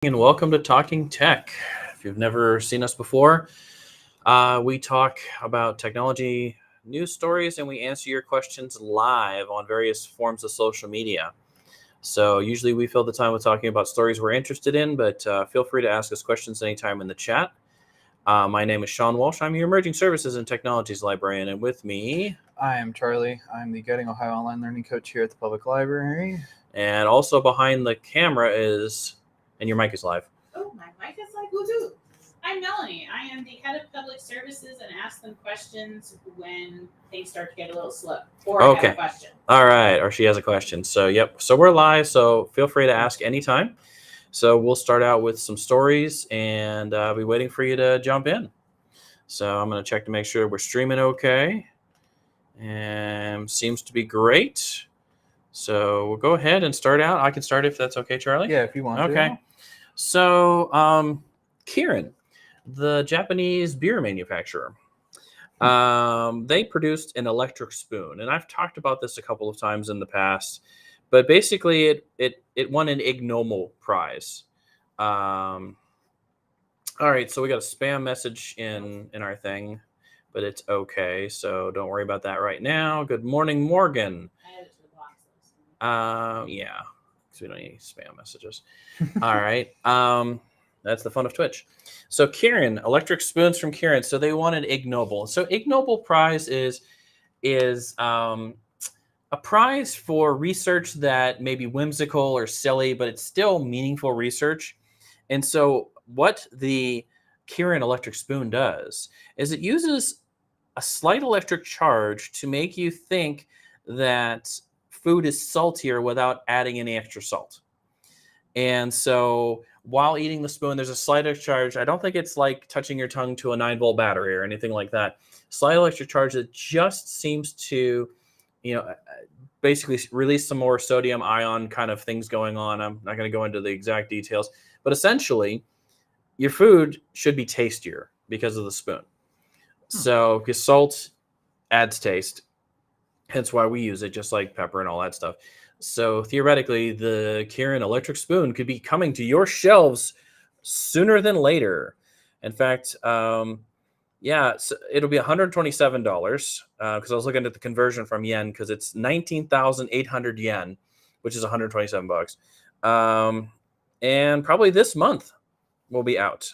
And welcome to Talking Tech. If you've never seen us before, we talk about technology news stories and we answer your questions live on various forms of social media. So usually we fill the time with talking about stories we're interested in, but feel free to ask us questions anytime in the chat. My name is Shawn Walsh. I'm your Emerging Services and Technologies Librarian, and with me... I am Charley. I'm the Guiding Ohio Online Learning Coach here at the Public Library. And also behind the camera is... And your mic is live. Oh, my mic is live. Woo-hoo. I'm Melanie. I am the head of public services and ask them questions when things start to get a little slow. Or I have a question. All right. Or she has a question. So, yep. So we're live. So feel free to ask anytime. So we'll start out with some stories and I'll be waiting for you to jump in. So I'm going to check to make sure we're streaming okay. And seems to be great. So we'll go ahead and start out. I can start if that's okay, Charley? Yeah, if you want to. Okay. So, Kirin, the Japanese beer manufacturer, they produced an electric spoon, and I've talked about this a couple of times in the past. But basically, it won an Ig Nobel Prize. All right, so we got a spam message in our thing, but it's okay. So don't worry about that right now. Good morning, Morgan. Yeah. We don't need any spam messages. All right. That's the fun of Twitch. So Kirin, electric spoons from Kirin. So they won an Ig Nobel. So Ig Nobel Prize is a prize for research that may be whimsical or silly, but it's still meaningful research. And so what the Kirin electric spoon does is it uses a slight electric charge to make you think that food is saltier without adding any extra salt. And so while eating the spoon, there's a slight electric charge. I don't think it's like touching your tongue to a 9-volt battery or anything like that. Slight electric charge that just seems to, basically release some more sodium ion kind of things going on. I'm not going to go into the exact details, but essentially your food should be tastier because of the spoon. So because salt adds taste. Hence why we use it, just like pepper and all that stuff. So theoretically, the Kirin electric spoon could be coming to your shelves sooner than later. In fact, so it'll be $127 because I was looking at the conversion from yen because it's 19,800 yen, which is $127. And probably this month will be out.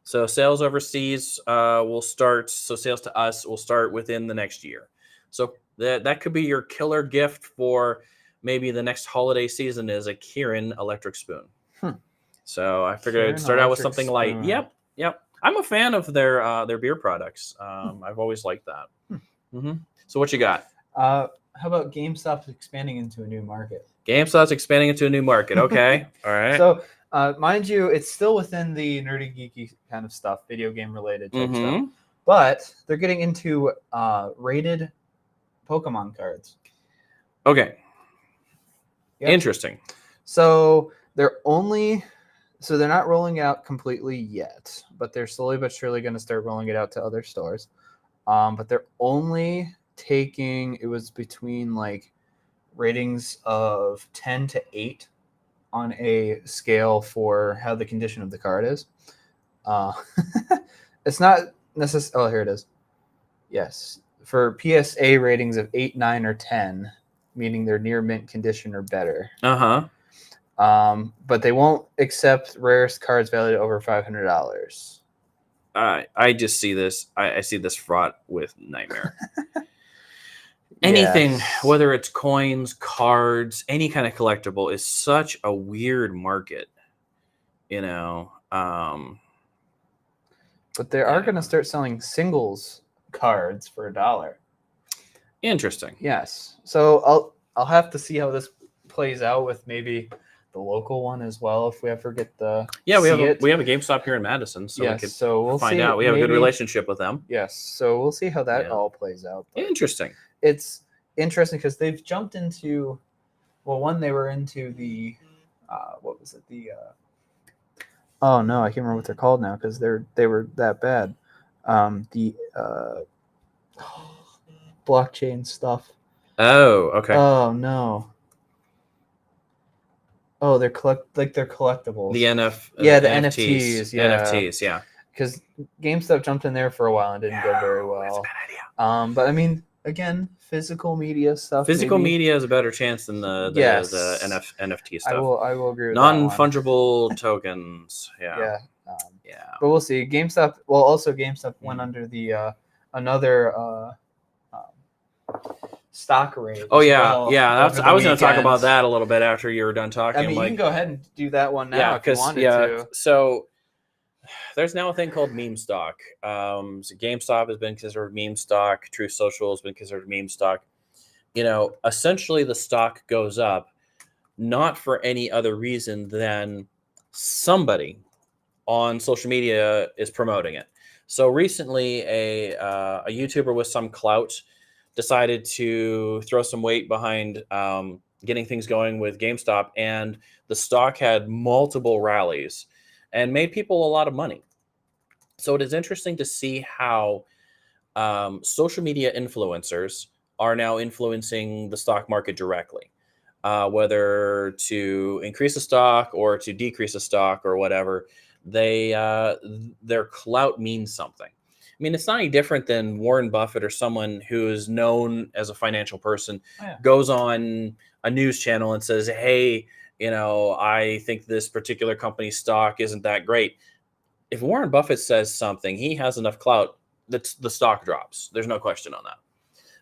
So sales overseas will start. So sales to us will start within the next year. So that could be your killer gift for maybe the next holiday season is a Kirin electric spoon. So I figured I'd start out with something light. Yep. I'm a fan of their beer products. I've always liked that. So what you got? How about GameStop expanding into a new market? GameStop's expanding into a new market. Okay. All right. So mind you, it's still within the nerdy, geeky kind of stuff, video game related type stuff. But they're getting into rated Pokemon cards. Okay. Yep. Interesting. So they're not rolling out completely yet, but they're slowly but surely going to start rolling it out to other stores. But they're only taking, it was between like ratings of 10 to 8 on a scale for how the condition of the card is. It's not necessarily, here it is. Yes. For PSA ratings of 8, 9, or 10, meaning they're near mint condition or better. But they won't accept rarest cards valued over $500. I just see this. I see this fraught with nightmare. Anything, whether it's coins, cards, any kind of collectible, is such a weird market. But they are going to start selling singles cards for $1. Interesting. Yes. So I'll have to see how this plays out with maybe the local one as well if we ever get the we have a GameStop here in Madison, so we could we'll find out. We have a good relationship with them. Yes. So we'll see how that all plays out. But interesting. It's interesting because they've jumped into they were into the what was it? The oh no, I can't remember what they're called now because they were that bad. The blockchain stuff. Oh, okay. Oh no. Oh, they're collectibles. The the NFTs. Yeah, NFTs, yeah. Because GameStop jumped in there for a while and didn't go very well. That's a bad idea. But I mean, again, physical media stuff. Physical maybe. media is a better chance than the NFT stuff. I will agree with that one. Non-fungible tokens. Yeah. Yeah. Yeah. But we'll see. GameStop. Well, also GameStop went under the another stock raid. Oh as yeah, well yeah. over the I was going to talk weekend. about that a little bit after you were done talking. I mean, you can go ahead and do that one now yeah, if you wanted to. So there's now a thing called meme stock. So GameStop has been considered meme stock. Truth Social has been considered meme stock. Essentially the stock goes up not for any other reason than somebody on social media is promoting it. So recently, a YouTuber with some clout decided to throw some weight behind getting things going with GameStop, and the stock had multiple rallies and made people a lot of money. So it is interesting to see how social media influencers are now influencing the stock market directly, whether to increase the stock or to decrease the stock or whatever. Their clout means something. I mean, it's not any different than Warren Buffett or someone who is known as a financial person goes on a news channel and says, hey, I think this particular company's stock isn't that great. If Warren Buffett says something, he has enough clout that the stock drops. There's no question on that.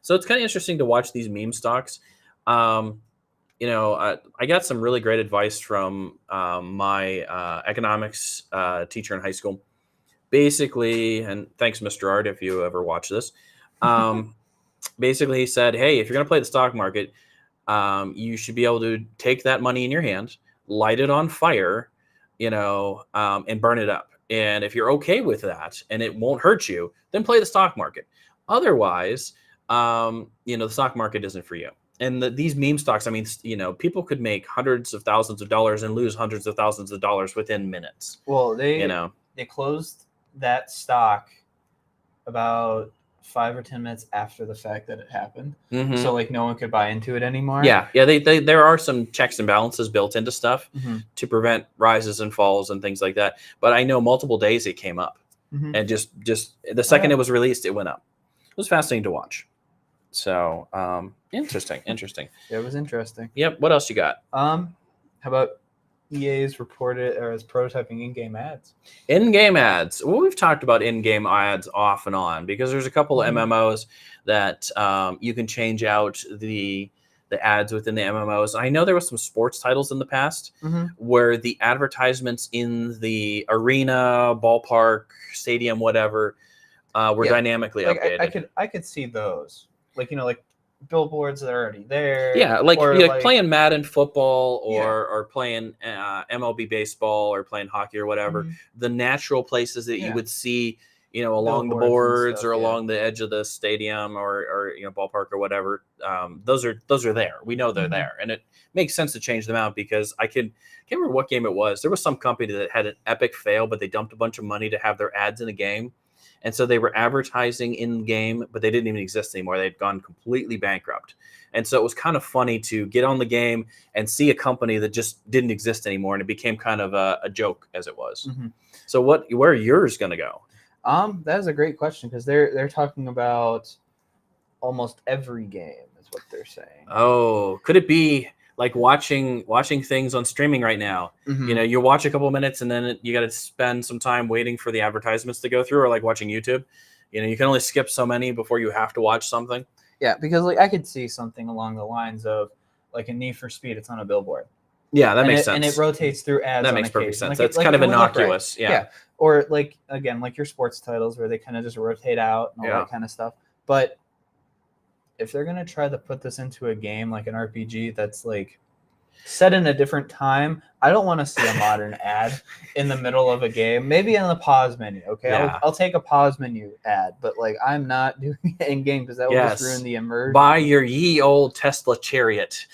So it's kind of interesting to watch these meme stocks. I got some really great advice from my economics teacher in high school. Basically, and thanks, Mr. Art, if you ever watch this. Basically, he said, hey, if you're going to play the stock market, you should be able to take that money in your hand, light it on fire, and burn it up. And if you're okay with that and it won't hurt you, then play the stock market. Otherwise, the stock market isn't for you. And these meme stocks, I mean, people could make hundreds of thousands of dollars and lose hundreds of thousands of dollars within minutes. Well, they closed that stock about 5 or 10 minutes after the fact that it happened. Mm-hmm. So no one could buy into it anymore. Yeah. There are some checks and balances built into stuff to prevent rises and falls and things like that. But I know multiple days it came up, and just the second it was released, it went up. It was fascinating to watch. So interesting. It was interesting. Yep. What else you got? How about EA's reported or is prototyping in-game ads? In-game ads. Well, we've talked about in-game ads off and on because there's a couple of MMOs that you can change out the ads within the MMOs. I know there was some sports titles in the past where the advertisements in the arena, ballpark, stadium, whatever, were dynamically updated. I could see those. Like billboards that are already there. Yeah, like playing Madden football or playing MLB baseball or playing hockey or whatever. The natural places that you would see, along the boards or along the edge of the stadium or ballpark or whatever. Those are there. We know they're there, and it makes sense to change them out because I can't remember what game it was. There was some company that had an epic fail, but they dumped a bunch of money to have their ads in a game. And so they were advertising in game, but they didn't even exist anymore. They'd gone completely bankrupt. And so it was kind of funny to get on the game and see a company that just didn't exist anymore. And it became kind of a joke as it was. So where are yours going to go? That is a great question because they're talking about almost every game is what they're saying. Oh, could it be like watching things on streaming right now? You watch a couple of minutes and then you got to spend some time waiting for the advertisements to go through, or like watching YouTube. You can only skip so many before you have to watch something. Yeah, because I could see something along the lines of like a Need for Speed. It's on a billboard. Yeah, that makes sense. And it rotates through ads. That makes perfect sense. That's kind of innocuous. Yeah. Or like your sports titles where they kind of just rotate out and all that kind of stuff. But if they're gonna try to put this into a game like an RPG that's like set in a different time, I don't want to see a modern ad in the middle of a game. Maybe in the pause menu. Okay, I'll take a pause menu ad, but I'm not doing it in game because that will just ruin the immersion. Buy your ye old Tesla chariot.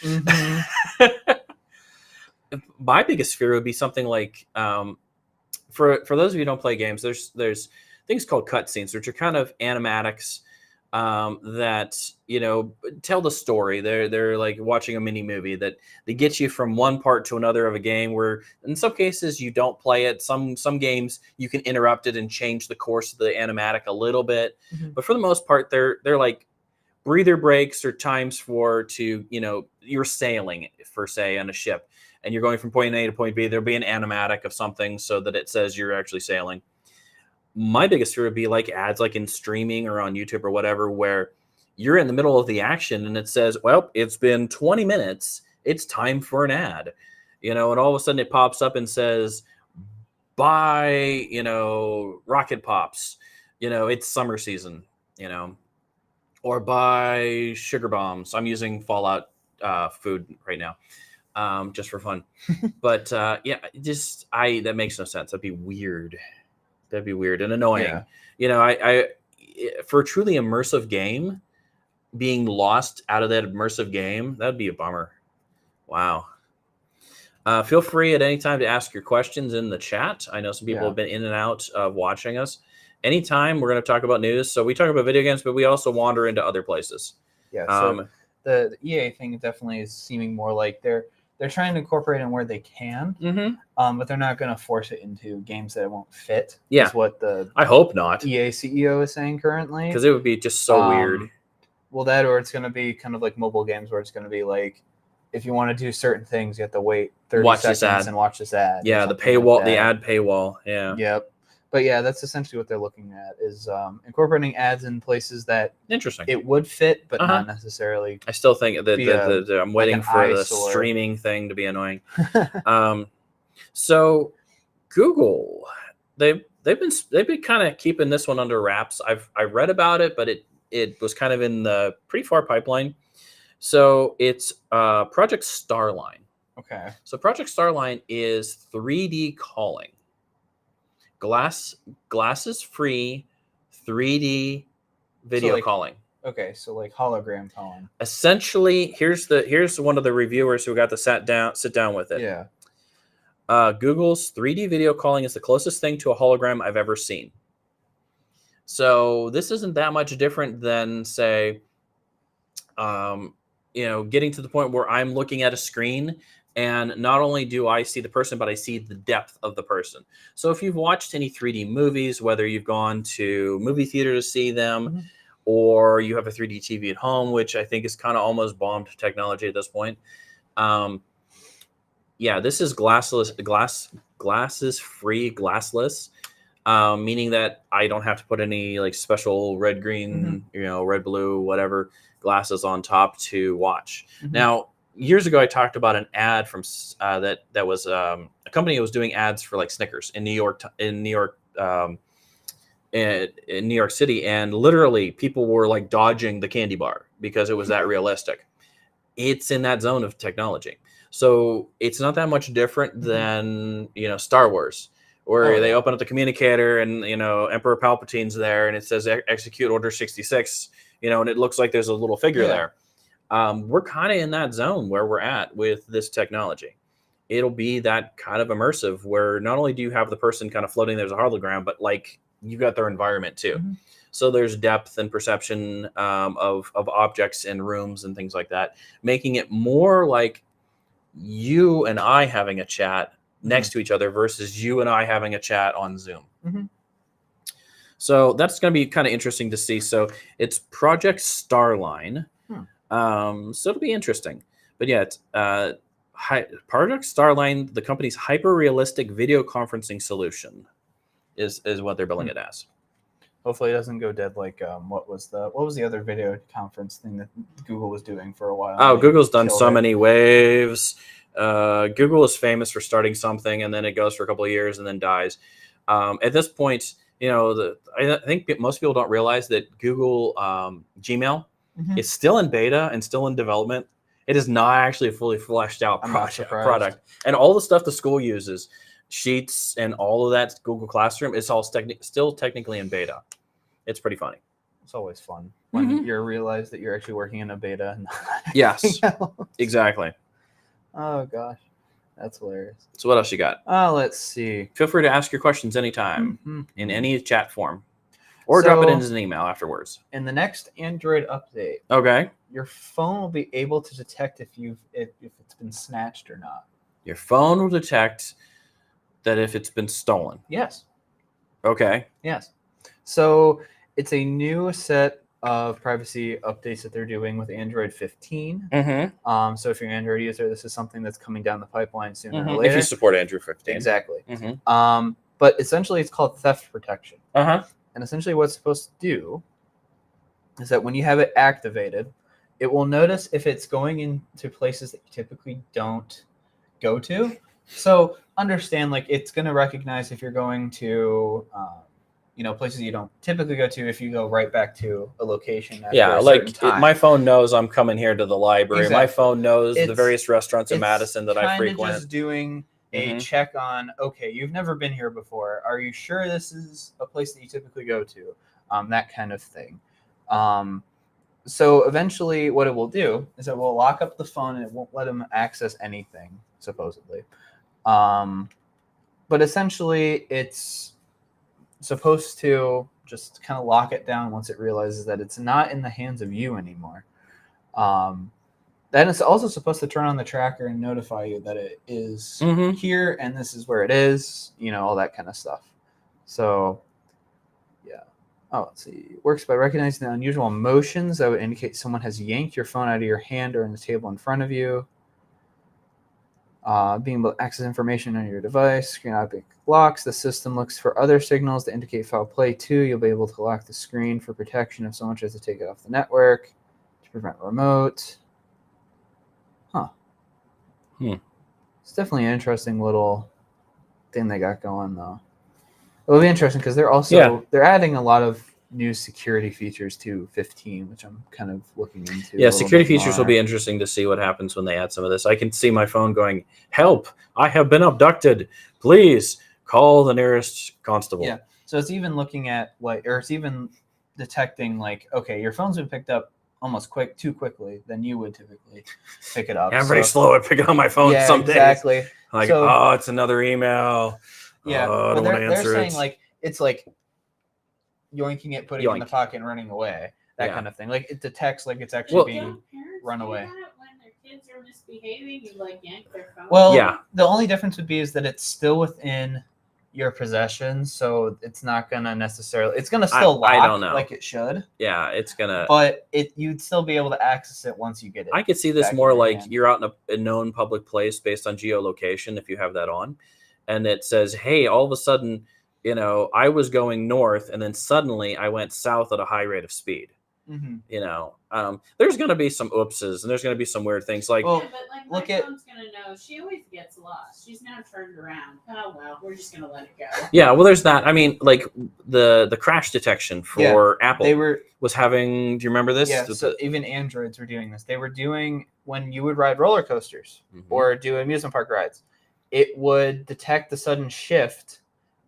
My biggest fear would be something like for those of you who don't play games, there's things called cutscenes, which are kind of animatics that tell the story. They're like watching a mini movie that they get you from one part to another of a game, where in some cases you don't play it. Some games you can interrupt it and change the course of the animatic a little bit, but for the most part they're like breather breaks or times you're sailing, for say, on a ship, and you're going from point A to point B. There'll be an animatic of something so that it says you're actually sailing. My biggest fear would be like ads, like in streaming or on YouTube or whatever, where you're in the middle of the action and it says, well, it's been 20 minutes. It's time for an ad, and all of a sudden it pops up and says, buy, Rocket Pops, it's summer season, or buy Sugar Bombs. I'm using Fallout food right now, just for fun. But that makes no sense. That'd be weird. That'd be weird and annoying. Yeah. I for a truly immersive game, being lost out of that immersive game, that'd be a bummer. Wow. Feel free at any time to ask your questions in the chat. I know some people have been in and out of watching us. Anytime, we're going to talk about news. So we talk about video games, but we also wander into other places. Yeah. So the EA thing definitely is seeming more like they're trying to incorporate in where they can, but they're not going to force it into games that it won't fit. Yeah, is what the I hope not. EA CEO is saying currently, because it would be just so weird. Well, that, or it's going to be kind of like mobile games where it's going to be like, if you want to do certain things, you have to wait 30 seconds and watch this ad. Yeah, the paywall, the ad paywall. Yeah. Yep. But yeah, that's essentially what they're looking at, is incorporating ads in places that interesting it would fit, but not necessarily. I still think that I'm waiting for the eyesore. Streaming thing to be annoying. So Google, they've been kind of keeping this one under wraps. I read about it, but it was kind of in the pretty far pipeline. So it's Project Starline. Okay. So Project Starline is 3D calling. Glasses free 3D video calling. Okay, so like hologram calling. Essentially, here's one of the reviewers who got to sit down with it. Yeah. Google's 3D video calling is the closest thing to a hologram I've ever seen. So this isn't that much different than, say, getting to the point where I'm looking at a screen and not only do I see the person, but I see the depth of the person. So if you've watched any 3D movies, whether you've gone to movie theater to see them, or you have a 3D TV at home, which I think is kind of almost bombed technology at this point. This is glasses free, glassless, meaning that I don't have to put any like special red, green, red, blue, whatever glasses on top to watch. Now, years ago, I talked about an ad from that was a company that was doing ads for like Snickers in New York City, and literally people were like dodging the candy bar because it was that realistic. It's in that zone of technology, so it's not that much different than Star Wars, where they open up the communicator and Emperor Palpatine's there, and it says execute Order 66, and it looks like there's a little figure there. We're kind of in that zone where we're at with this technology. It'll be that kind of immersive where not only do you have the person kind of floating there as a hologram, but like you got their environment too. So there's depth and perception of objects and rooms and things like that, making it more like you and I having a chat next to each other versus you and I having a chat on Zoom. So that's going to be kind of interesting to see. So it's Project Starline. So it'll be interesting. But yeah, it's Project Starline, the company's hyper-realistic video conferencing solution, is what they're billing it as. Hopefully it doesn't go dead like what was the other video conference thing that Google was doing for a while? Oh, Google's done so many waves. Google is famous for starting something and then it goes for a couple of years and then dies. At this point, I think most people don't realize that Google Gmail is still in beta and still in development. It is not actually a fully fleshed out product. And all the stuff the school uses, Sheets and all of that Google Classroom, it's all still technically in beta. It's pretty funny. It's always fun when you realize that you're actually working in a beta. And yes, exactly. Oh gosh, that's hilarious. So what else you got? Let's see. Feel free to ask your questions anytime in any chat form. Or drop it So- in as an email afterwards. In the next Android update, Okay. your phone will be able to detect if it's been snatched or not. Your phone will detect that if it's been stolen. Yes. Okay. Yes. So it's a new set of privacy updates that they're doing with Android 15. Mm-hmm. So if you're an Android user, this is something that's coming down the pipeline sooner or If later. you support Android 15. Exactly. Mm-hmm. But essentially, it's called theft protection. Uh-huh. And essentially, what it's supposed to do is that when you have it activated, it will notice if it's going into places that you typically don't go to. So understand, like, it's going to recognize if you're going to, places you don't typically go to if you go right back to a location. After Yeah, a like certain time. my phone knows I'm coming here to the library. My Exactly. phone knows the It's- various restaurants in it's Madison that I kinda frequent. just doing a Mhm. check on, okay, you've never been here before. Are you sure this is a place that you typically go to? That kind of thing. So eventually what it will do is it will lock up the phone and it won't let them access anything, supposedly. But essentially it's supposed to just kind of lock it down once it realizes that it's not in the hands of you anymore. Then it's also supposed to turn on the tracker and notify you that it is Mhm. here and this is where it is, all that kind of stuff. So, yeah. Oh, let's see. Works by recognizing the unusual motions that would indicate someone has yanked your phone out of your hand or on the table in front of you. Being able to access information on your device, screen object locks. The system looks for other signals to indicate foul play too. You'll be able to lock the screen for protection if someone tries to take it off the network to prevent remote. Huh. It's definitely an interesting little thing they got going, though. It'll be interesting because they're adding a lot of new security features to 15, which I'm kind of looking into. Yeah, security features will be interesting to see what happens when they add some of this. I can see my phone going, "Help! I have been abducted. Please call the nearest constable." Yeah. So it's even looking at it's even detecting okay, your phone's been picked up almost too quickly than you would typically pick it up. I'm pretty slow at picking up my phone some days. Exactly. Like, So- it's another email. Yeah, I don't want to they're answer saying it. it's like yoinking it, putting it in the Yoink. pocket, and running away. That Yeah. kind of thing. Like it detects like it's actually being. Don't parents run do away. that when their kids are misbehaving? You yank their phone. Well, Yeah. the only difference would be is that it's still within your possession, so it's not gonna necessarily. It's gonna still lock I don't know. like it should, Yeah, it's gonna. but you'd still be able to access it once you get it. I could see this back in more your like hand. you're out in a known public place based on geolocation if you have that on, and it says, "Hey, all of a sudden, I was going north, and then suddenly I went south at a high rate of speed." Mhm. There's going to be some oopses, and there's going to be some weird things like, Well, Yeah, but look my at- phone's gonna know. She always gets lost. She's now turned around. Oh well, we're just gonna let it go. yeah, well, there's that. I mean, like the crash detection for Apple They were was having. Do you remember this? so even Androids were doing this. They were doing when you would ride roller coasters Mhm. or do amusement park rides, it would detect the sudden shift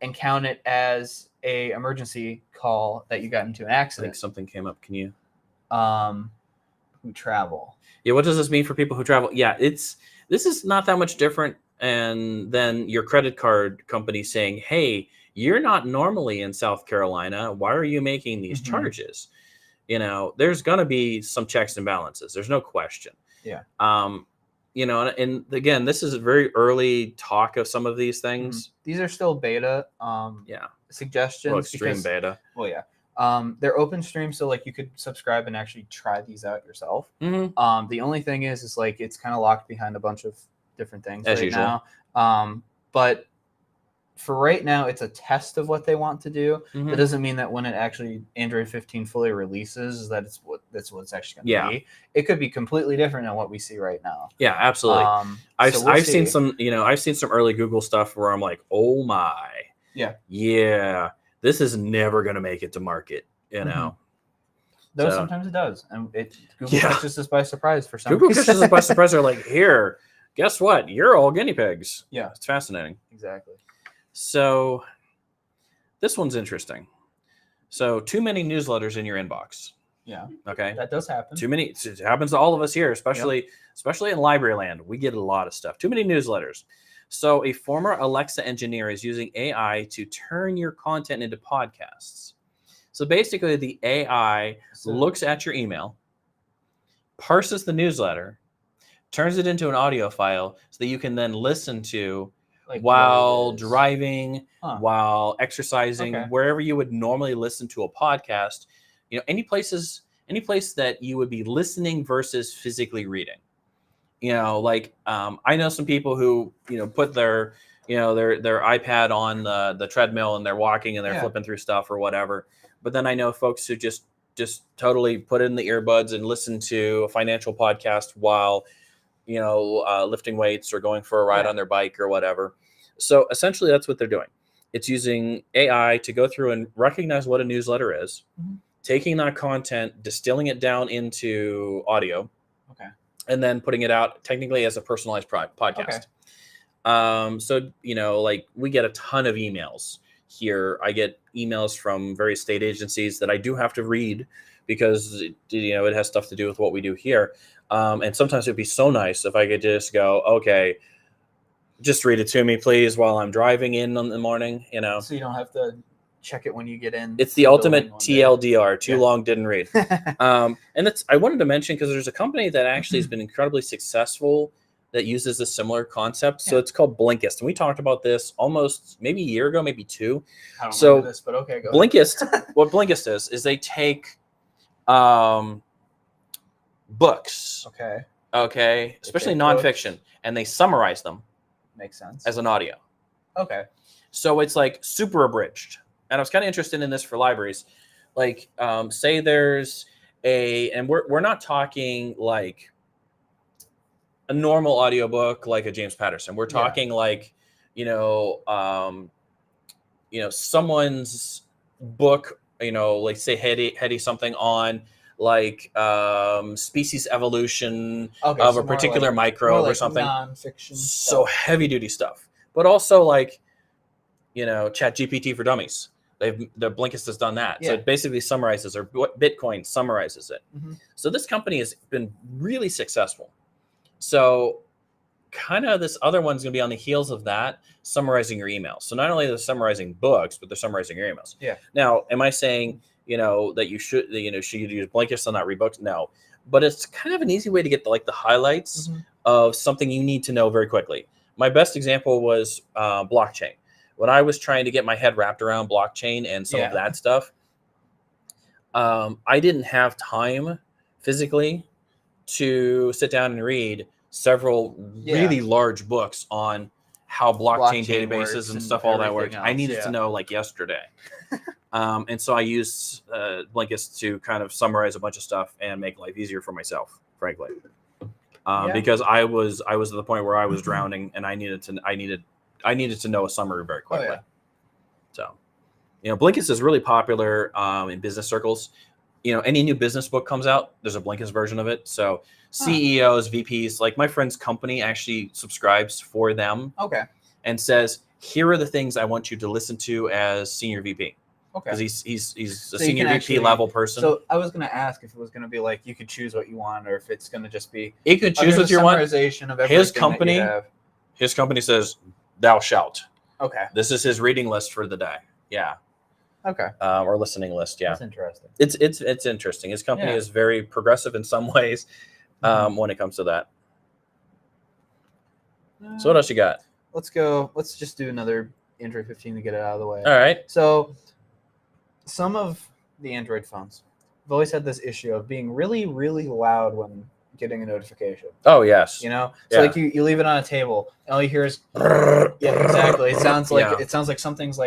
and count it as a emergency call that you got into an I think accident. something came up. Can you? Who travel? Yeah, what does this mean for people who travel? Yeah, this is not that much different than your credit card company saying, "Hey, you're not normally in South Carolina. Why are you making these Mhm. charges?" There's gonna be some checks and balances. There's no question. Yeah. And again, this is a very early talk of some of these things. These are still beta Yeah, suggestions. well, extreme because, beta. Well, yeah. They're open stream, so you could subscribe and actually try these out yourself. Mm-hmm. The only thing is it's kind of locked behind a bunch of different things As right usual. now. But for right now, it's a test of what they want to do. Mhm. That doesn't mean that when it actually Android 15 fully releases, that's what it's actually going to Yeah. be. It could be completely different than what we see right now. Yeah, absolutely. I've so we'll seen see. I've seen some early Google stuff where I'm like, oh my, yeah, this is never gonna make it to market. Though so- sometimes it does, and Google Yeah. catches us by surprise for some Google reason. catches us by surprise. They're like, here, guess what? You're all guinea pigs. Yeah, It's fascinating. exactly. So this one's interesting. So too many newsletters in your inbox. Yeah, Okay. that does happen. Too many. It happens to all of us here, especially in library land. We get a lot of stuff. Too many newsletters. So a former Alexa engineer is using AI to turn your content into podcasts. So basically, the AI looks at your email, parses the newsletter, turns it into an audio file so that you can then listen to while driving, while exercising, wherever you would normally listen to a podcast. Any place that you would be listening versus physically reading. I know some people who put their their iPad on the treadmill and they're walking and they're flipping through stuff or whatever. But then I know folks who just totally put in the earbuds and listen to a financial podcast while lifting weights or going for a ride on their bike or whatever. So essentially that's what they're doing. It's using AI to go through and recognize what a newsletter is, taking that content, distilling it down into audio, and then putting it out technically as a personalized podcast. So, we get a ton of emails here. I get emails from various state agencies that I do have to read because, it has stuff to do with what we do here. And sometimes it'd be so nice if I could just go, okay, just read it to me, please, while I'm driving in the morning, So you don't have to check it when you get in. It's the ultimate TLDR, too long, didn't read. And I wanted to mention because there's a company that actually has been incredibly successful that uses a similar concept. So it's called Blinkist. And we talked about this almost maybe a year ago, maybe two. I don't remember this, but okay, go Blinkist, what Blinkist is they take books. Okay. Especially nonfiction. And they summarize them. Makes sense. As an audio. Okay. So it's like super abridged. And I was kind of interested in this for libraries. Say there's and we're not talking like a normal audiobook like a James Patterson. We're talking someone's book, like say heady something on species evolution of a particular microbe or something. Non-fiction so heavy duty stuff. But also ChatGPT for dummies. The Blinkist has done that. So it basically summarizes, or Bitcoin summarizes it. So this company has been really successful. So kind of this other one's going to be on the heels of that, summarizing your emails. So not only are they summarizing books, but they're summarizing your emails. Now, am I saying, that you should use Blinkist and not read books? No. But it's kind of an easy way to get the highlights of something you need to know very quickly. My best example was blockchain. When I was trying to get my head wrapped around blockchain and some of that stuff, I didn't have time physically to sit down and read several really large books on how blockchain databases and stuff, all that works. I needed to know yesterday. And so I used Blinkist to kind of summarize a bunch of stuff and make life easier for myself, frankly. Because I was at the point where I was drowning and I needed to know a summary very quickly. So, Blinkist is really popular in business circles. Any new business book comes out, there's a Blinkist version of it. So CEOs, VPs, like my friend's company actually subscribes for them. And says, here are the things I want you to listen to as senior VP. Because he's a senior VP level person. So I was going to ask if it was going to be you could choose what you want, or if it's going to just be you could choose what you want. Of his company says, thou shalt. This is his reading list for the day. Or listening list. That's interesting. It's interesting. His company is very progressive in some ways when it comes to that. So what else you got? Let's go. Let's just do another Android 15 to get it out of the way. All right. So some of the Android phones have always had this issue of being really, really loud when getting a notification. Oh, yes. So you leave it on a table and all you hear is exactly. It sounds like something's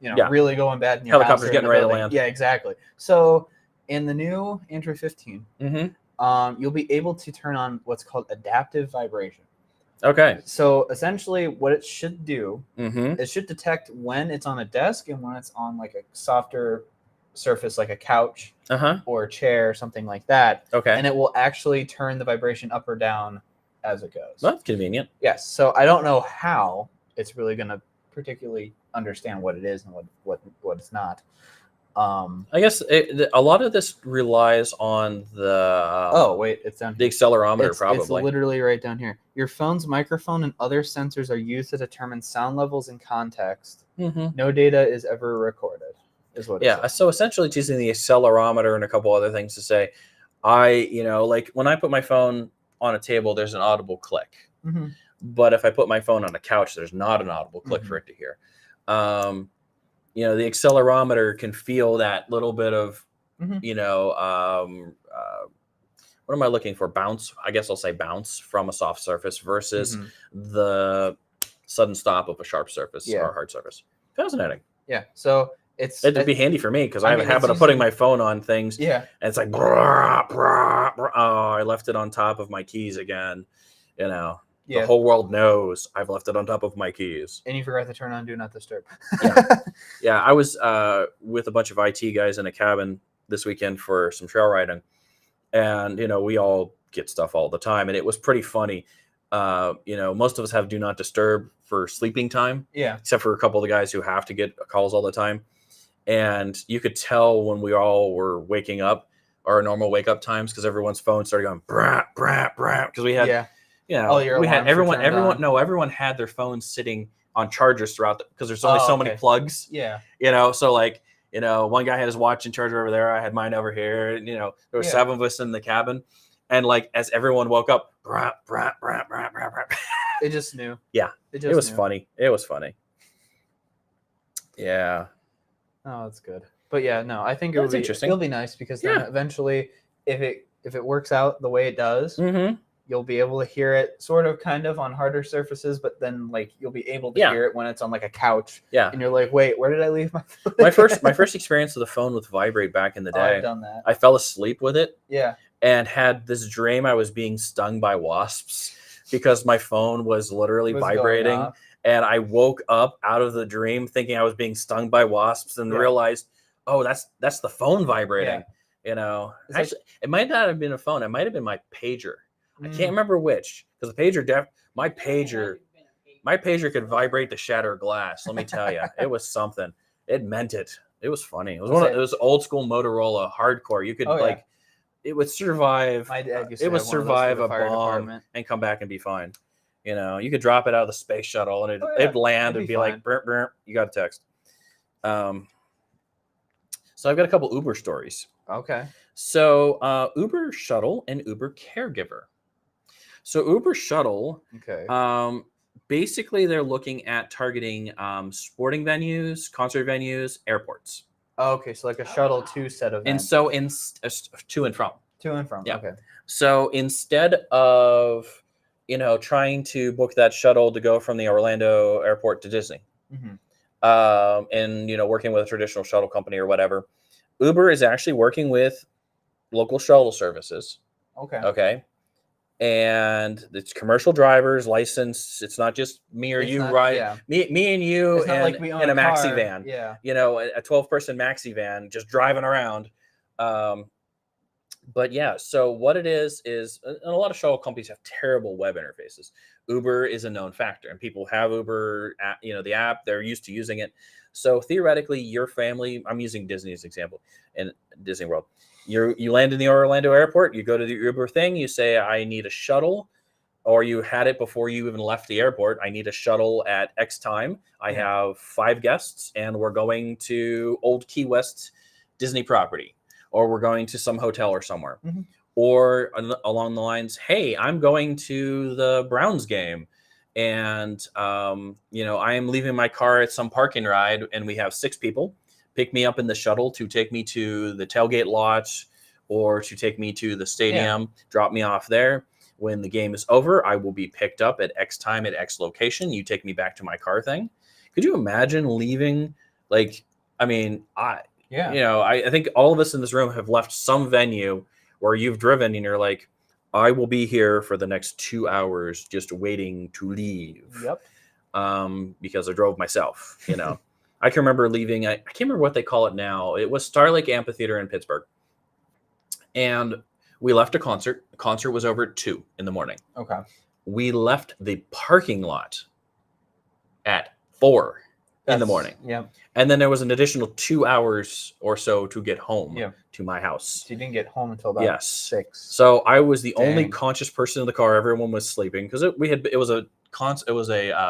really going bad in your helicopter's house getting ready to land. Yeah, exactly. So in the new Android 15, you'll be able to turn on what's called adaptive vibration. So essentially what it should do, it should detect when it's on a desk and when it's on a softer surface like a couch or a chair or something like that. And it will actually turn the vibration up or down as it goes. That's convenient. Yes. So I don't know how it's really going to particularly understand what it is and what it's not. I guess a lot of this relies on the it's down the accelerometer. Probably it's literally right down here. Your phone's microphone and other sensors are used to determine sound levels and context. No data is ever recorded. is what. Yeah. So essentially, it's using the accelerometer and a couple other things to say, like when I put my phone on a table, there's an audible click. Mm-hmm. But if I put my phone on a couch, there's not an audible click for it to hear. The accelerometer can feel that little bit of, what am I looking for? Bounce. I guess I'll say bounce from a soft surface versus the sudden stop of a sharp surface or hard surface. Fascinating. Yeah. So it'd be handy for me because I have a habit of putting my phone on things. Yeah. And it's like, brah, brah, brah. Oh, I left it on top of my keys again. The whole world knows I've left it on top of my keys. And you forgot to turn on Do Not Disturb. Yeah. I was with a bunch of IT guys in a cabin this weekend for some trail riding. And, we all get stuff all the time. And it was pretty funny. Most of us have Do Not Disturb for sleeping time. Yeah. Except for a couple of the guys who have to get calls all the time. And you could tell when we all were waking up, our normal wake up times, because everyone's phone started going, brah, brah, brah. Because we had... everyone had their phones sitting on chargers throughout because there's only so many plugs. Yeah. So one guy had his watch and charger over there. I had mine over here. There were 7 of us in the cabin. And as everyone woke up, brah, brah, brah, brah, brah, brah. It just knew. Yeah. It was funny. It was funny. Yeah. Oh, that's good. But yeah, no, I think interesting. It'll be nice because then eventually if it works out the way it does, you'll be able to hear it sort of kind of on harder surfaces, but then you'll be able to hear it when it's on a couch. Yeah. And you're like, wait, where did I leave my phone? my first experience with the phone with vibrate back in the day. I've done that. I fell asleep with it. Yeah. And had this dream I was being stung by wasps because my phone was literally vibrating. And I woke up out of the dream thinking I was being stung by wasps and realized, oh, that's the phone vibrating. Actually, it might not have been a phone. It might have been my pager. I can't remember which, because the pager, my pager could vibrate to shatter glass. Let me tell you, it was something. It meant it. It was funny. It was old school Motorola hardcore. You could it would survive. My dad used it to would have one of those survive for the a fire bomb department. and come back and be fine. You could drop it out of the space shuttle and it'd land and be like, burp, burp, you got a text. So I've got a couple Uber stories. Okay. So Uber Shuttle and Uber Caregiver. So Uber Shuttle, basically they're looking at targeting sporting venues, concert venues, airports. Oh, okay, so a shuttle to set events. And so to and from. To and from, yeah. Okay. So instead of, trying to book that shuttle to go from the Orlando airport to Disney, and, working with a traditional shuttle company or whatever, Uber is actually working with local shuttle services. Okay. Okay. And it's commercial drivers licensed. It's not just me or you, right? Me and you in a maxi van. Yeah. A 12-person maxi van just driving around. But yeah, so what it is and a lot of shuttle companies have terrible web interfaces. Uber is a known factor, and people have Uber, the app. They're used to using it. So theoretically, your family. I'm using Disney as an example in Disney World. You land in the Orlando airport, you go to the Uber thing, you say, I need a shuttle, or you had it before you even left the airport. I need a shuttle at X time. I have 5 guests and we're going to Old Key West Disney property, or we're going to some hotel or somewhere, or along the lines, hey, I'm going to the Browns game. And, I am leaving my car at some parking ride and we have 6 people. Pick me up in the shuttle to take me to the tailgate lot or to take me to the stadium, drop me off there. When the game is over, I will be picked up at X time at X location. You take me back to my car thing. Could you imagine leaving? I think all of us in this room have left some venue where you've driven and you're like, I will be here for the next 2 hours just waiting to leave. Yep. Because I drove myself, I can remember leaving. I can't remember what they call it now. It was Star Lake Amphitheater in Pittsburgh. And we left a concert. The concert was over at 2 a.m. Okay. We left the parking lot at 4 a.m. Yep. And then there was an additional 2 hours or so to get home to my house. So you didn't get home until about 6. So I was the only conscious person in the car. Everyone was sleeping because it was a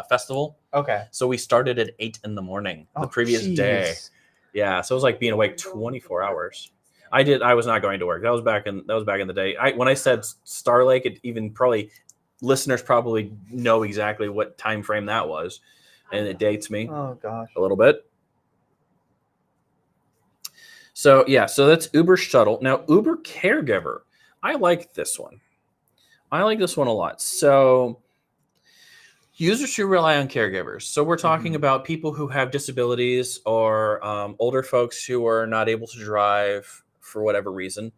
festival. Okay. So we started at 8 a.m. the previous day. Yeah, so it was like being awake 24 hours. I was not going to work. That was back in the day. When I said Star Lake, it even probably listeners probably know exactly what time frame that was, and it dates me Oh gosh. a little bit. So yeah, so that's Uber Shuttle. Now Uber Caregiver, I like this one. I like this one a lot. So users who rely on caregivers. So we're talking about people who have disabilities or older folks who are not able to drive for whatever reason,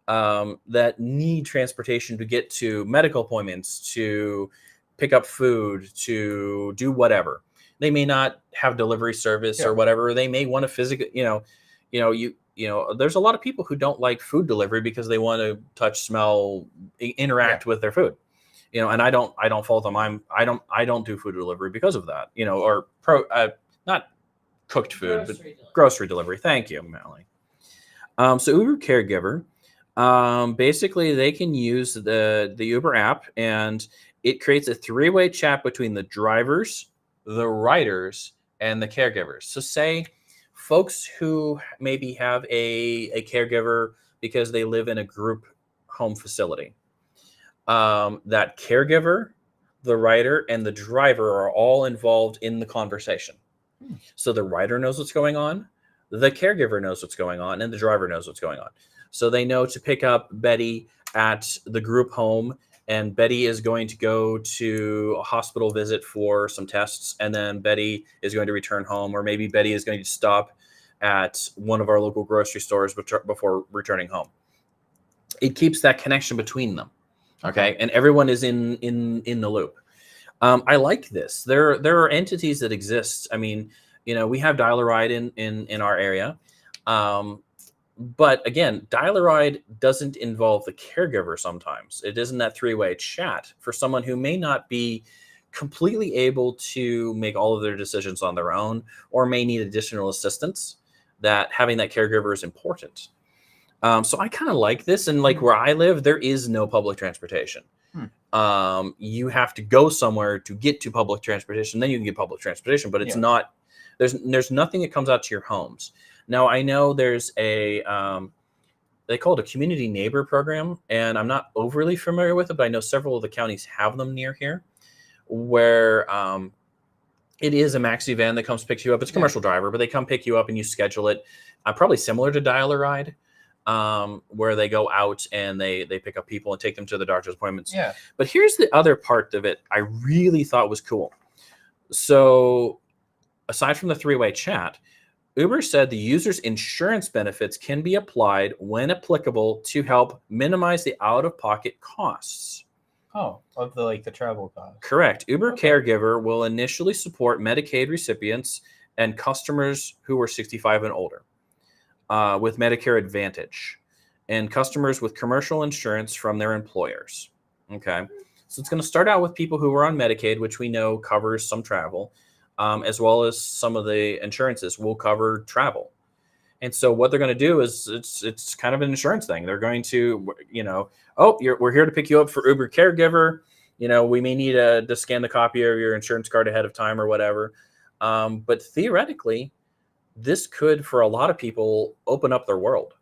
that need transportation to get to medical appointments, to pick up food, to do whatever. They may not have delivery service or whatever. They may want to physically, there's a lot of people who don't like food delivery because they want to touch, smell, interact with their food. And I don't fault them. I don't do food delivery because of that. Or not cooked food, but grocery delivery. Thank you, Molly. So Uber Caregiver, basically they can use the Uber app, and it creates a three-way chat between the drivers, the riders, and the caregivers. So say folks who maybe have a caregiver because they live in a group home facility. That caregiver, the rider, and the driver are all involved in the conversation. So the rider knows what's going on, the caregiver knows what's going on, and the driver knows what's going on. So they know to pick up Betty at the group home, and Betty is going to go to a hospital visit for some tests, and then Betty is going to return home, or maybe Betty is going to stop at one of our local grocery stores before returning home. It keeps that connection between them. Okay. And everyone is in the loop. I like this. There are entities that exist. I mean, we have Dial-A-Ride in our area. But again, Dial-A-Ride doesn't involve the caregiver sometimes. It isn't that three-way chat for someone who may not be completely able to make all of their decisions on their own, or may need additional assistance, that having that caregiver is important. So I kind of like this. And like where I live, there is no public transportation. You have to go somewhere to get to public transportation. Then you can get public transportation, but it's not, there's nothing that comes out to your homes. Now I know there's they call it a community neighbor program, and I'm not overly familiar with it, but I know several of the counties have them near here, where it is a maxi van that comes pick you up. It's a commercial driver, but they come pick you up and you schedule it. Probably similar to Dial-A-Ride. Where they go out and they pick up people and take them to the doctor's appointments. Yeah. But here's the other part of it I really thought was cool. So aside from the three-way chat, Uber said the user's insurance benefits can be applied when applicable to help minimize the out-of-pocket costs. Oh, of the travel cost. Correct. Uber Caregiver will initially support Medicaid recipients and customers who are 65 and older. With Medicare Advantage, and customers with commercial insurance from their employers. Okay, so it's going to start out with people who are on Medicaid, which we know covers some travel, as well as some of the insurances will cover travel. And so what they're going to do is it's kind of an insurance thing. They're going to, we're here to pick you up for Uber Caregiver. We may need to scan the copy of your insurance card ahead of time or whatever. But theoretically, this could, for a lot of people, open up their world.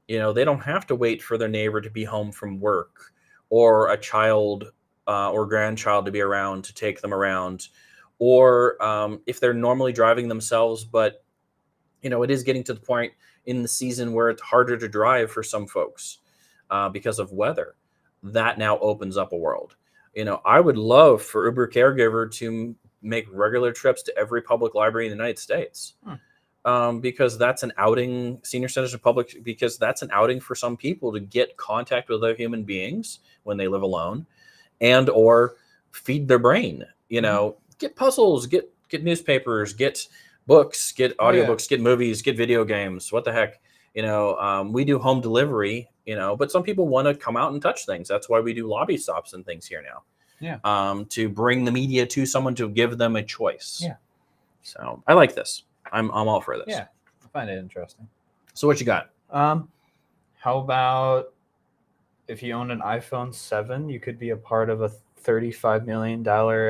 They don't have to wait for their neighbor to be home from work, or a child or grandchild to be around to take them around, or if they're normally driving themselves, but it is getting to the point in the season where it's harder to drive for some folks because of weather. That now opens up a world. I would love for Uber Caregiver to make regular trips to every public library in the United States. Because that's an outing, senior centers of public, because that's an outing for some people to get contact with other human beings when they live alone, and or feed their brain, get puzzles, get newspapers, get books, get audiobooks, get movies, get video games. What the heck? We do home delivery, but some people want to come out and touch things. That's why we do lobby stops and things here now. Yeah. To bring the media to someone, to give them a choice. Yeah. So I like this. I'm all for this. Yeah, I find it interesting. So what you got? How about if you own an iPhone 7, you could be a part of a $35 million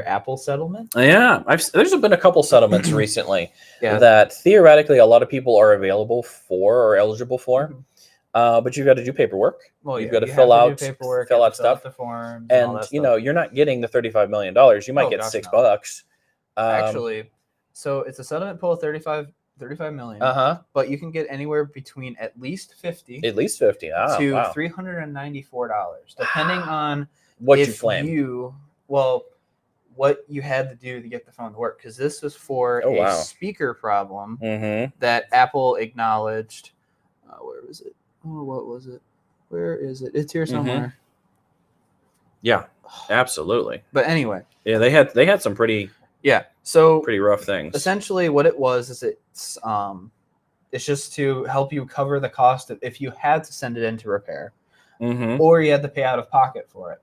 Apple settlement. Yeah, there's been a couple settlements recently Yeah. that theoretically a lot of people are available for or eligible for, but you've got to do paperwork. Well, You've yeah, got to you fill have to out do paperwork, fill you have out to fill out stuff, the forms, and all and that you stuff. know you're not getting the $35 million. You might Oh, get gosh, $6. no. Actually, so it's a settlement pool of 35 million. But you can get anywhere between at least 50 At least 50. to Wow. $394, depending on What if you claim. what you had to do to get the phone to work, because this was for Oh, a wow. speaker problem Mm-hmm. that Apple acknowledged. Where was it? Oh, what was it? Where is it? It's here somewhere. Yeah, absolutely. But anyway, Yeah, they had some pretty rough things. Essentially, what it was is it's just to help you cover the cost of if you had to send it in to repair, or you had to pay out of pocket for it,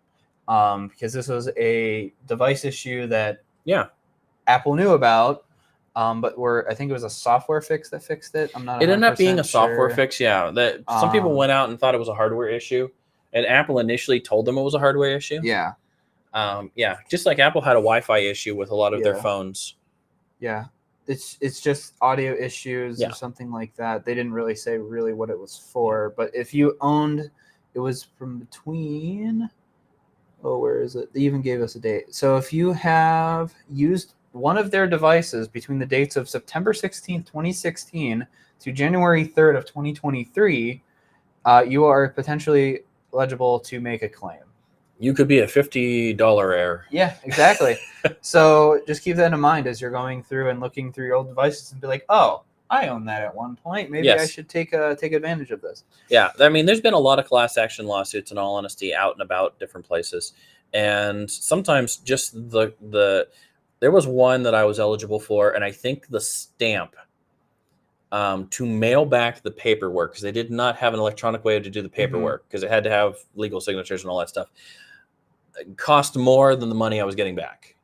because this was a device issue that Apple knew about, but I think it was a software fix that fixed it. I'm not. It ended up being a sure. software fix. Yeah, that some people went out and thought it was a hardware issue, and Apple initially told them it was a hardware issue. Yeah. Just like Apple had a Wi-Fi issue with a lot of their phones. Yeah, it's just audio issues or something like that. They didn't really say what it was for, but if you owned, it was from between. Oh, where is it? They even gave us a date. So if you have used one of their devices between the dates of September 16th, 2016 to January 3rd of 2023, you are potentially eligible to make a claim. You could be a $50 error. Yeah, exactly. So just keep that in mind as you're going through and looking through your old devices and be like, oh, I own that at one point. Maybe I should take advantage of this. Yeah, I mean, there's been a lot of class action lawsuits, in all honesty, out and about different places. And sometimes just there was one that I was eligible for, and I think the stamp to mail back the paperwork, because they did not have an electronic way to do the paperwork, because it had to have legal signatures and all that stuff, cost more than the money I was getting back,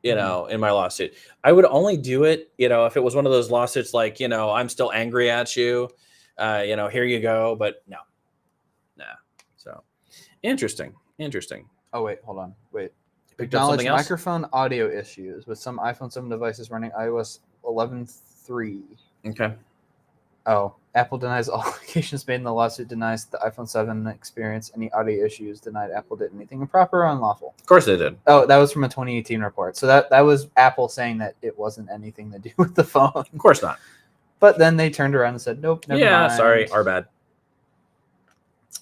in my lawsuit. I would only do it, if it was one of those lawsuits like, I'm still angry at you, here you go. But no. So interesting. Oh, wait, hold on. Wait. Picked up Acknowledge something else? microphone audio issues with some iPhone 7 devices running iOS 11.3. Okay. Oh, Apple denies all allegations made in the lawsuit, denies the iPhone 7 experience any audio issues, denied Apple did anything improper or unlawful. Of course they did. Oh, that was from a 2018 report. So that was Apple saying that it wasn't anything to do with the phone. Of course not. But then they turned around and said, nope, never mind. Sorry, our bad.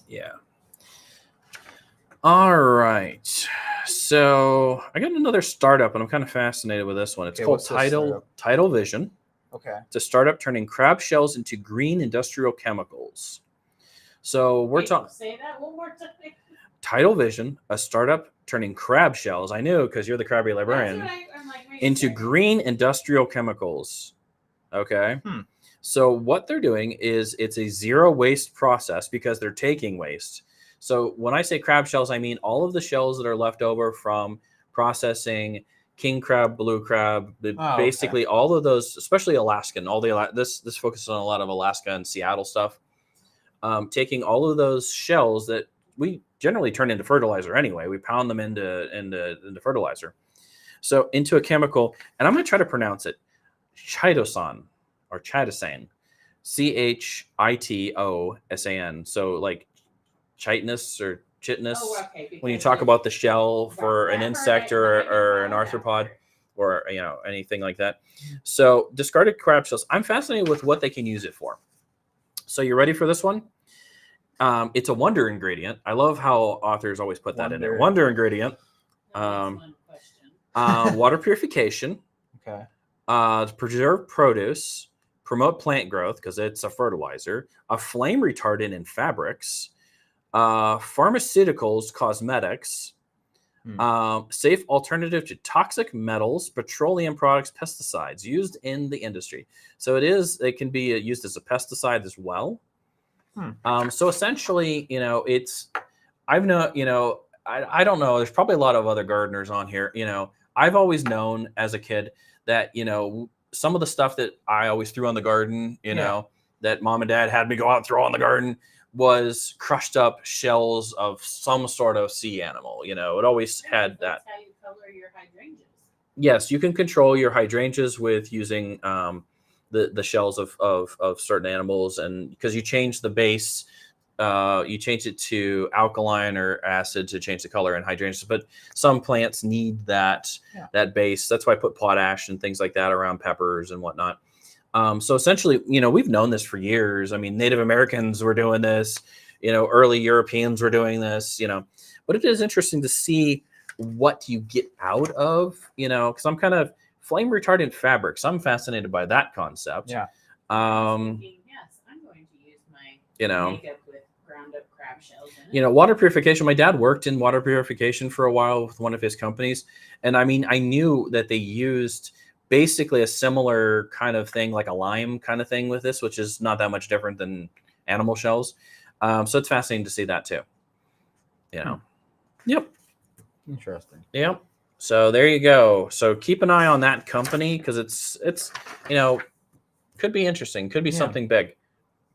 Yeah. All right. So I got another startup, and I'm kind of fascinated with this one. It's called Tidal Vision. Okay. It's a startup turning crab shells into green industrial chemicals. So we're talking. Say that one more time. Tidal Vision, a startup turning crab shells. I knew, because you're the crabby librarian. I'm like, into green industrial chemicals. Okay. So what they're doing is it's a zero waste process, because they're taking waste. So when I say crab shells, I mean all of the shells that are left over from processing king crab, blue crab, basically all of those, especially Alaskan. This focuses on a lot of Alaska and Seattle stuff. Taking all of those shells that we generally turn into fertilizer anyway. We pound them into fertilizer. So into a chemical, and I'm going to try to pronounce it, chitosan or chitosan, CHITOSAN. So like chitinous or chitness. When you talk about the shell for an insect or an arthropod or anything like that. So discarded crab shells. I'm fascinated with what they can use it for. So you ready for this one? It's a wonder ingredient. I love how authors always put that in there. Wonder ingredient. Water purification. Okay. Preserve produce. Promote plant growth, because it's a fertilizer. A flame retardant in fabrics. Pharmaceuticals, cosmetics. Safe alternative to toxic metals, petroleum products, pesticides used in the industry. So it can be used as a pesticide as well. So essentially, I don't know. There's probably a lot of other gardeners on here. I've always known as a kid that, some of the stuff that I always threw on the garden, that mom and dad had me go out and throw on the garden was crushed up shells of some sort of sea animal. It always had that. That's how you color your hydrangeas. Yes, you can control your hydrangeas with using the shells of certain animals, and because you change the base, you change it to alkaline or acid to change the color in hydrangeas. But some plants need that base. That's why I put potash and things like that around peppers and whatnot. So essentially, we've known this for years. I mean, Native Americans were doing this. Early Europeans were doing this. But it is interesting to see what you get out of, because I'm kind of flame retardant fabrics. I'm fascinated by that concept. Yeah. Yes, I'm going to use my makeup with ground up crab shells in it. Water purification. My dad worked in water purification for a while with one of his companies. And I mean, I knew that they used basically a similar kind of thing, like a lime kind of thing with this, which is not that much different than animal shells. So it's fascinating to see that too. Yep. Interesting. Yep. So there you go. So keep an eye on that company because it's could be interesting. Could be something big.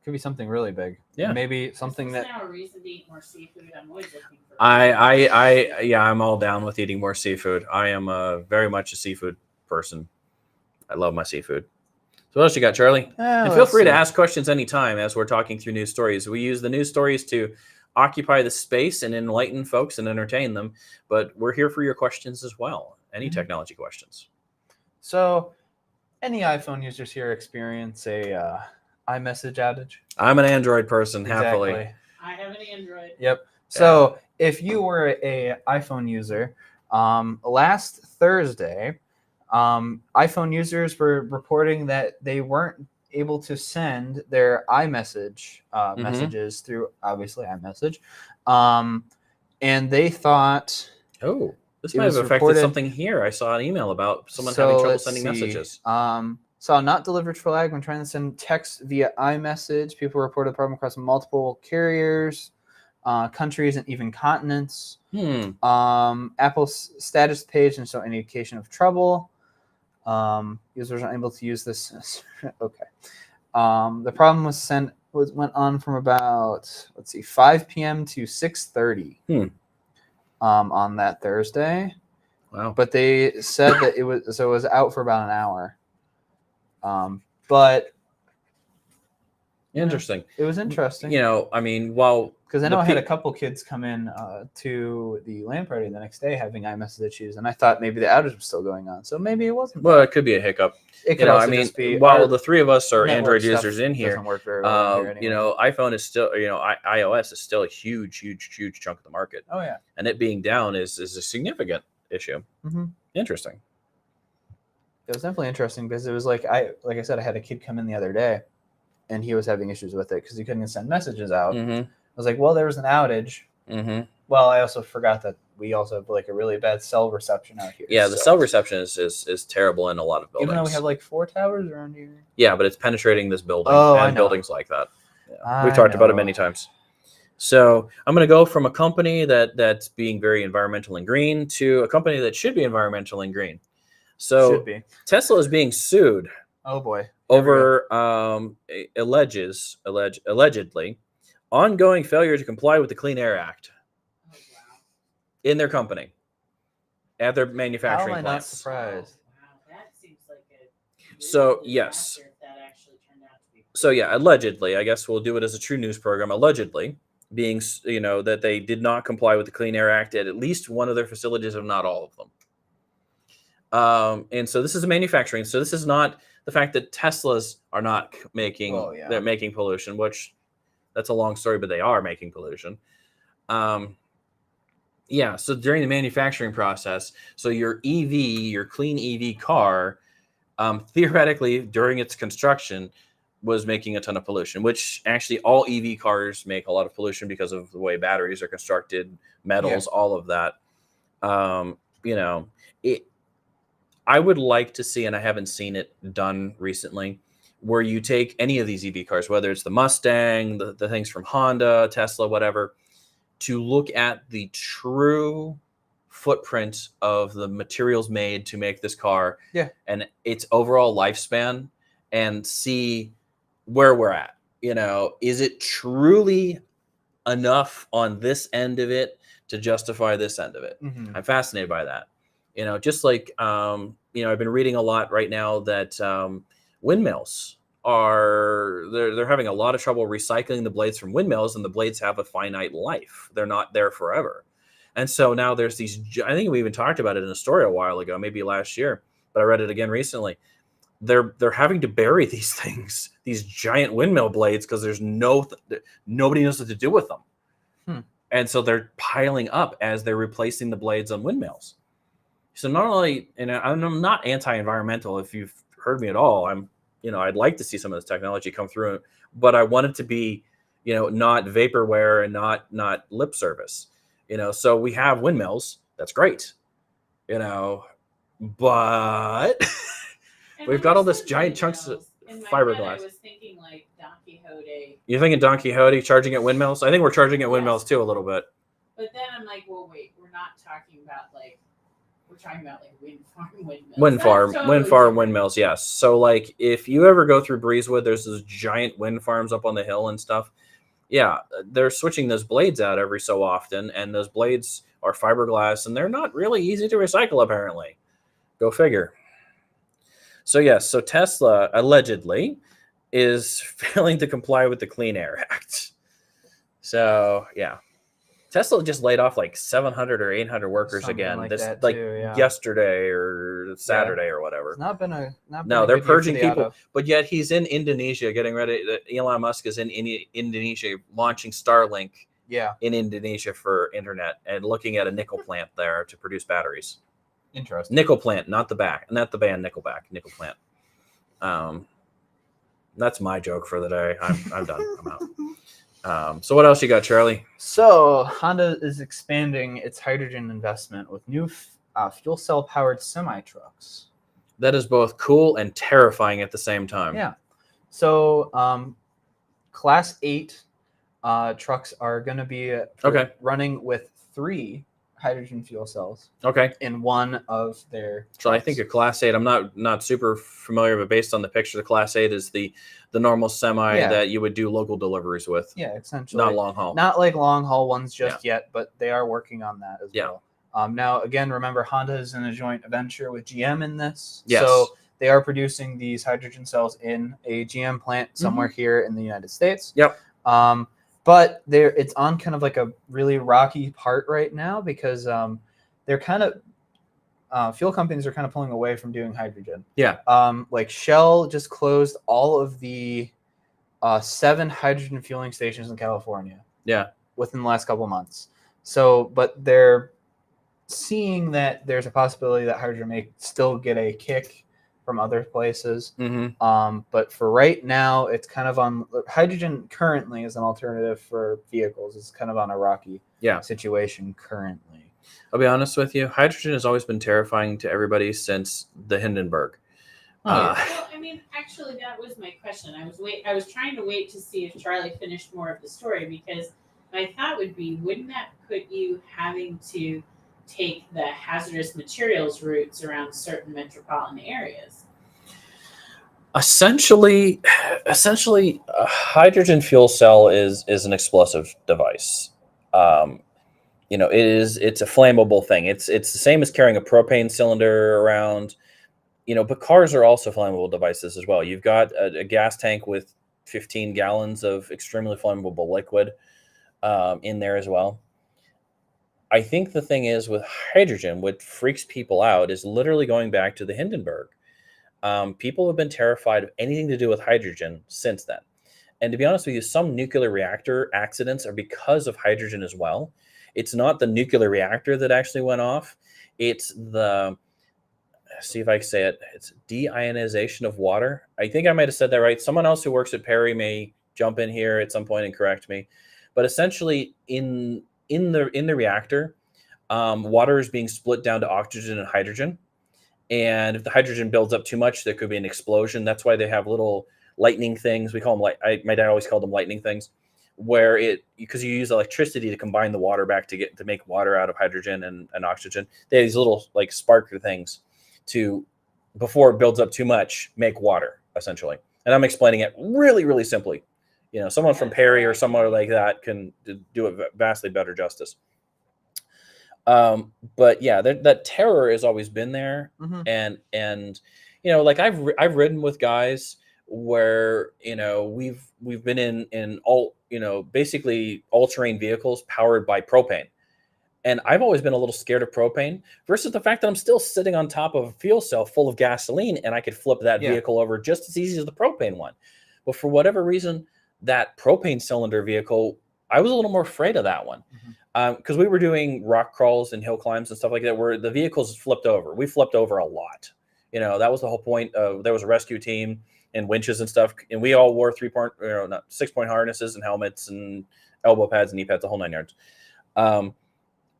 Could be something really big. Yeah. Maybe something that. Now a reason to eat more seafood. I'm always looking for. I'm all down with eating more seafood. I am very much a seafood person. I love my seafood. So what else you got, Charlie? And feel free to ask questions anytime as we're talking through news stories. We use the news stories to occupy the space and enlighten folks and entertain them, but we're here for your questions as well. Any technology questions? So, any iPhone users here experience a iMessage outage? I'm an Android person, happily. Exactly. I have an Android. Yep. So, if you were a iPhone user, last Thursday, iPhone users were reporting that they weren't able to send their iMessage messages through, obviously, iMessage. And they thought... Oh, this might have affected something here. I saw an email about someone having trouble sending messages. Saw not delivered flag when trying to send text via iMessage. People reported the problem across multiple carriers, countries, and even continents. Apple's status page and show any indication of trouble. Users aren't able to use this. Okay. The problem went on from about 5 p.m. to 6:30 on that Thursday. Wow. But they said that it was out for about an hour. But interesting. It was interesting. I mean, because I know I had a couple kids come in to the LAN party the next day having iMessage issues, and I thought maybe the outage was still going on. So maybe it wasn't. Well, it could be a hiccup. It could also just be while the three of us are Android users in here, doesn't work very well here anyway. iPhone is still, iOS is still a huge chunk of the market. Oh yeah, and it being down is a significant issue. Interesting. It was definitely interesting because it was like I said, I had a kid come in the other day, and he was having issues with it because he couldn't send messages out. I was like, well, there was an outage. Well, I also forgot that we also have like a really bad cell reception out here. Yeah, the cell reception is terrible in a lot of buildings. Even though we have like 4 towers around here. Yeah, but it's penetrating this building and buildings like that. Yeah. We've talked about it many times. So I'm going to go from a company that's being very environmental and green to a company that should be environmental and green. So Tesla is being sued. Oh boy. Over allegedly ongoing failure to comply with the Clean Air Act in their company at their manufacturing plants. How am I not surprised? Wow, that seems like a so yes. That actually turned out to be. So yeah, allegedly, I guess we'll do it as a true news program. Allegedly, being that they did not comply with the Clean Air Act at least one of their facilities, if not all of them. And so this is a manufacturing. So this is not the fact that Teslas are not making, they're making pollution, which that's a long story, but they are making pollution. So during the manufacturing process, so your EV, your clean EV car, theoretically during its construction was making a ton of pollution, which actually all EV cars make a lot of pollution because of the way batteries are constructed, metals, all of that. I would like to see, and I haven't seen it done recently, where you take any of these EV cars, whether it's the Mustang, the things from Honda, Tesla, whatever, to look at the true footprint of the materials made to make this car and its overall lifespan and see where we're at. Is it truly enough on this end of it to justify this end of it. Mhm. I'm fascinated by that. Just like, I've been reading a lot right now that windmills they're having a lot of trouble recycling the blades from windmills, and the blades have a finite life. They're not there forever. And so now there's these, I think we even talked about it in a story a while ago, maybe last year, but I read it again recently. They're having to bury these things, these giant windmill blades, because there's nobody knows what to do with them. And so they're piling up as they're replacing the blades on windmills. So not only, and I'm not anti-environmental, if you've heard me at all, I'd like to see some of this technology come through, but I want it to be, not vaporware and not lip service, so we have windmills. That's great, but we've got all this giant chunks of fiberglass. I was thinking like Don Quixote. You're thinking Don Quixote charging at windmills? I think we're charging at windmills too a little bit. But then I'm like, well, wait, we're not talking about we're talking about like wind farm windmills. Wind farm windmills, yes. So like if you ever go through Breezewood, there's those giant wind farms up on the hill and stuff. Yeah, they're switching those blades out every so often, and those blades are fiberglass, and they're not really easy to recycle, apparently. Go figure. So yes, so Tesla allegedly is failing to comply with the Clean Air Act. So yeah, Tesla just laid off like 700 or 800 workers Something again. like This that like too, yeah. yesterday or Saturday or whatever. It's not been a No, they're good year for purging the people, auto. but yet he's in Indonesia getting ready. Elon Musk is in Indonesia launching Starlink Yeah, in Indonesia for internet and looking at a nickel plant there to produce batteries. interesting. Nickel plant, not the band Nickelback. Nickel plant. That's my joke for the day. I'm done. I'm out. So what else you got, Charlie? So Honda is expanding its hydrogen investment with new fuel cell powered semi trucks. That is both cool and terrifying at the same time. Yeah. So Class 8 trucks are going to be running with 3 hydrogen fuel cells Okay. in one of their trucks. So I think a Class 8, I'm not super familiar, but based on the picture, the Class 8 is the normal semi that you would do local deliveries with. Yeah, essentially. Not long haul. Not like long haul ones just yet, but they are working on that as well. Now, again, remember, Honda is in a joint venture with GM in this. Yes. So they are producing these hydrogen cells in a GM plant somewhere here in the United States. Yep. But it's on kind of like a really rocky part right now because they're kind of fuel companies are kind of pulling away from doing hydrogen. Yeah. Like Shell just closed all of the 7 hydrogen fueling stations in California. Yeah. Within the last couple of months. So, but they're seeing that there's a possibility that hydrogen may still get a kick from other places. But for right now, it's kind of on hydrogen currently as an alternative for vehicles. It's kind of on a rocky situation currently. I'll be honest with you. Hydrogen has always been terrifying to everybody since the Hindenburg. Well, I mean, actually, that was my question. I was trying to wait to see if Charlie finished more of the story because my thought would be, wouldn't that put you having to take the hazardous materials routes around certain metropolitan areas? Essentially, a hydrogen fuel cell is an explosive device. It's a flammable thing. It's the same as carrying a propane cylinder around. But cars are also flammable devices as well. You've got a gas tank with 15 gallons of extremely flammable liquid in there as well. I think the thing is with hydrogen, what freaks people out is literally going back to the Hindenburg. People have been terrified of anything to do with hydrogen since then. And to be honest with you, some nuclear reactor accidents are because of hydrogen as well. It's not the nuclear reactor that actually went off. It's see if I can say it. It's deionization of water. I think I might have said that right. Someone else who works at Perry may jump in here at some point and correct me. But essentially, in the reactor, water is being split down to oxygen and hydrogen. And if the hydrogen builds up too much, there could be an explosion. That's why they have little lightning things. We call them my dad always called them lightning things, because you use electricity to combine the water back to make water out of hydrogen and oxygen. They have these little like sparker things to, before it builds up too much, make water essentially. And I'm explaining it really, really simply. You know, someone from Perry or somewhere like that can do it vastly better justice. But yeah, that terror has always been there, Mhm. and you know, like I've ridden with guys where, you know, we've been in all, you know, basically all terrain vehicles powered by propane. And I've always been a little scared of propane versus the fact that I'm still sitting on top of a fuel cell full of gasoline and I could flip that Yeah. vehicle over just as easy as the propane one. But for whatever reason, that propane cylinder vehicle, I was a little more afraid of that one. Because we were doing rock crawls and hill climbs and stuff like that where the vehicles flipped over. We flipped over a lot. You know, that was the whole point of, there was a rescue team and winches and stuff. And we all wore 6-point harnesses and helmets and elbow pads and knee pads, the whole 9 yards.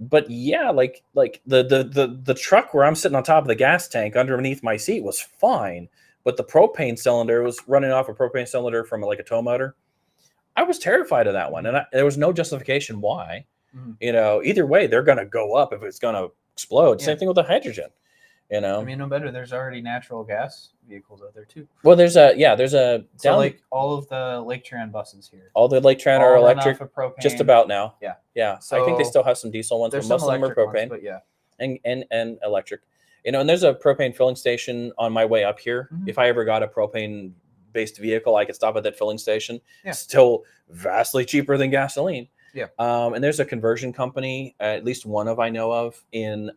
But yeah, like the truck where I'm sitting on top of the gas tank underneath my seat was fine, but the propane cylinder was running off a propane cylinder from like a tow motor. I was terrified of that one, and there was no justification why. You know, either way, they're going to go up if it's going to explode. Yeah. Same thing with the hydrogen. You know, I mean, no better. There's already natural gas vehicles out there too. well, there's a So like all of the Lake Tran buses here, all the Lake Tran all are run electric off of propane. just about now. Yeah. Yeah. So I think they So still have some diesel ones, but there's most some of them are electric propane. ones, but yeah. and electric. You know, and there's a propane filling station on my way up here. If I ever got a propane based vehicle, I could stop at that filling station. Yeah. Still vastly cheaper than gasoline. Yeah. And there's a conversion company, at least one of I know of, in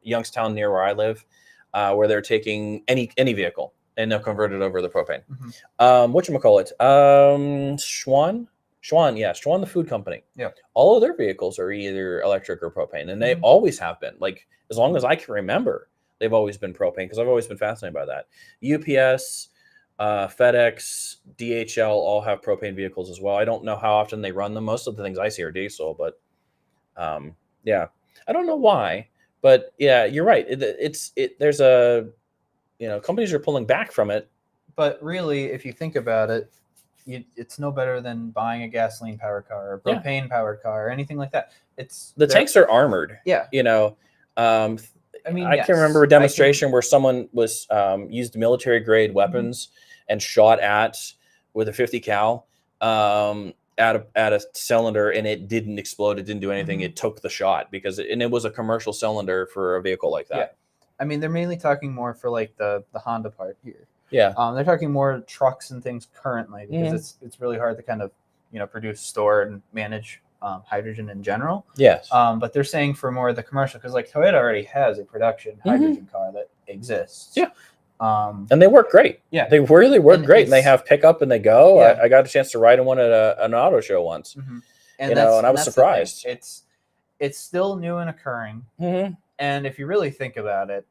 Youngstown near where I live, where they're taking any vehicle and they'll convert it over to the propane. Whatchamacallit? Shawn, the food company. Yeah. All of their vehicles are either electric or propane, and they always have been. Like, as long as I can remember, they've always been propane, because I've always been fascinated by that. UPS, FedEx, DHL all have propane vehicles as well. I don't know how often they run them. Most of the things I see are diesel, but yeah, I don't know why. But yeah, you're right. There's a, you know, companies are pulling back from it. But really, if you think about it, it's no better than buying a gasoline powered car or propane powered car or anything like that. The tanks are armored. Yeah. You know, I mean, I can remember a demonstration where someone was used military grade weapons and shot at with a 50 cal at a cylinder, and it didn't explode. It didn't do anything. It took the shot because it was a commercial cylinder for a vehicle like that. Yeah. I mean, they're mainly talking more for like the Honda part here. Yeah. They're talking more trucks and things currently, because it's really hard to kind of, you know, produce, store, and manage hydrogen in general. Yes. But they're saying for more of the commercial, because like Toyota already has a production hydrogen car that exists. Yeah. And they work great. Yeah. They really work And great. And they have pickup and they go. Yeah. I got a chance to ride in one at an auto show once. And you know, and I was that's the thing. surprised. It's still new and occurring. And if you really think about it,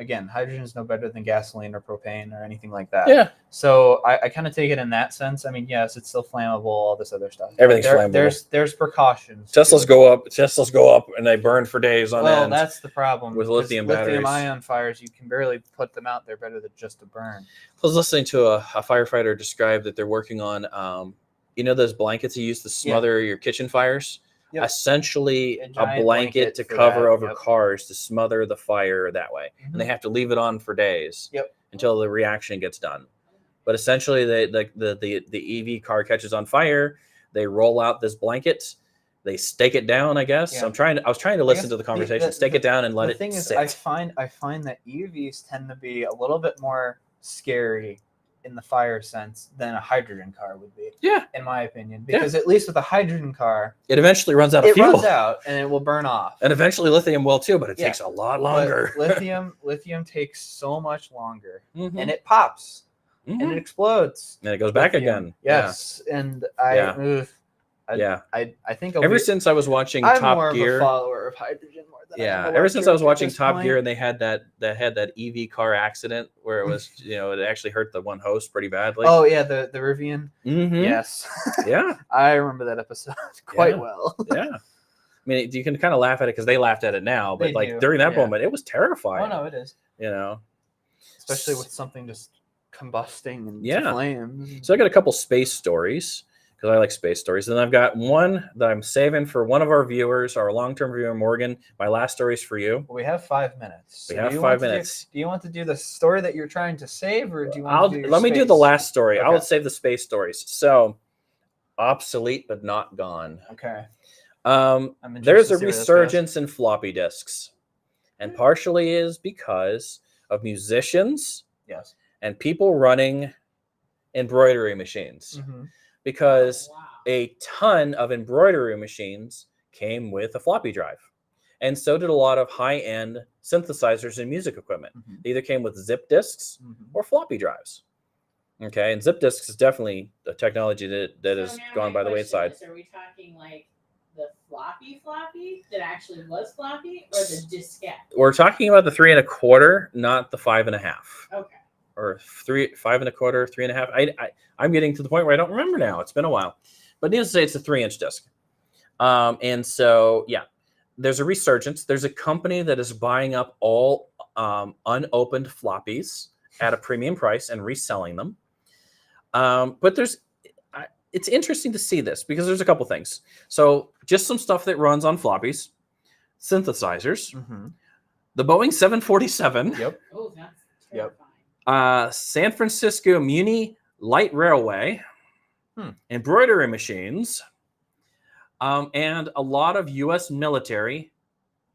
again, hydrogen is no better than gasoline or propane or anything like that. Yeah. So I kind of take it in that sense. I mean, yes, it's still flammable, all this other stuff. Everything's flammable. There's precautions. Teslas go up and they burn for days on end. Well, that's the problem with lithium batteries. Lithium-ion fires, you can barely put them out there better than just to burn. I was listening to a firefighter describe that they're working on, you know, those blankets you use to smother your kitchen fires? Yep. Essentially A a blanket to for cover that, over cars to smother the fire that way. And they have to leave it on for days until the reaction gets done. But essentially, the EV car catches on fire. They roll out this blanket. They stake it down, I guess. Yeah. I was trying to listen to the conversation. Stake it down and let it sit. The thing is, I find that EVs tend to be a little bit more scary in the fire sense than a hydrogen car would be. Yeah. In my opinion. Because at least with a hydrogen car, it eventually runs out of fuel. It runs out and it will burn off. And eventually lithium will too, but it takes a lot longer. But lithium takes so much longer. And it pops. And it explodes. And it goes back again. Yes. Yeah. And I think ever since I was watching Top Gear, I'm more of a follower of hydrogen more than ever since I was watching Top Gear and they had that EV car accident where it was, you know, it actually hurt the one host pretty badly. Oh yeah, the Rivian. Yes. Yeah. I remember that episode quite well. Yeah. I mean, you can kind of laugh at it because they laughed at it now, but during that moment, it was terrifying. Oh no, it is. You know, especially with something just combusting and flames. So I got a couple space stories because I like space stories. And I've got one that I'm saving for one of our viewers, our long-term viewer, Morgan. My last story is for you. We have 5 minutes. We So have do you 5 want to minutes. do you want to do the story that you're trying to save, or do you want to do your Let me do the space? last story. Okay. I'll save the space stories. So, obsolete but not gone. Okay. There's interested a to see where this goes. resurgence in floppy disks, and partially is because of musicians Yes. and people running embroidery machines, Mhm. because Wow. a ton of embroidery machines came with a floppy drive, and so did a lot of high-end synthesizers and music equipment. Mhm. They either came with zip disks Mhm. or floppy drives. Okay, and zip disks is definitely a technology that So has now gone my by the question wayside. is, are we talking like the floppy that actually was floppy, or the diskette? We're talking about the 3 1/4, not the 5 1/2, Okay. or 5 1/4, 3 1/2. I'm getting to the point where I don't remember now. It's been a while, but needless to say, it's a 3-inch disc. And so, yeah, there's a resurgence. There's a company that is buying up all unopened floppies at a premium price and reselling them. But it's interesting to see this because there's a couple things. So just some stuff that runs on floppies, synthesizers, Mhm. the Boeing 747, Yep. Oh, that's Yep. terrifying. San Francisco Muni Light Railway, embroidery machines, and a lot of U.S. military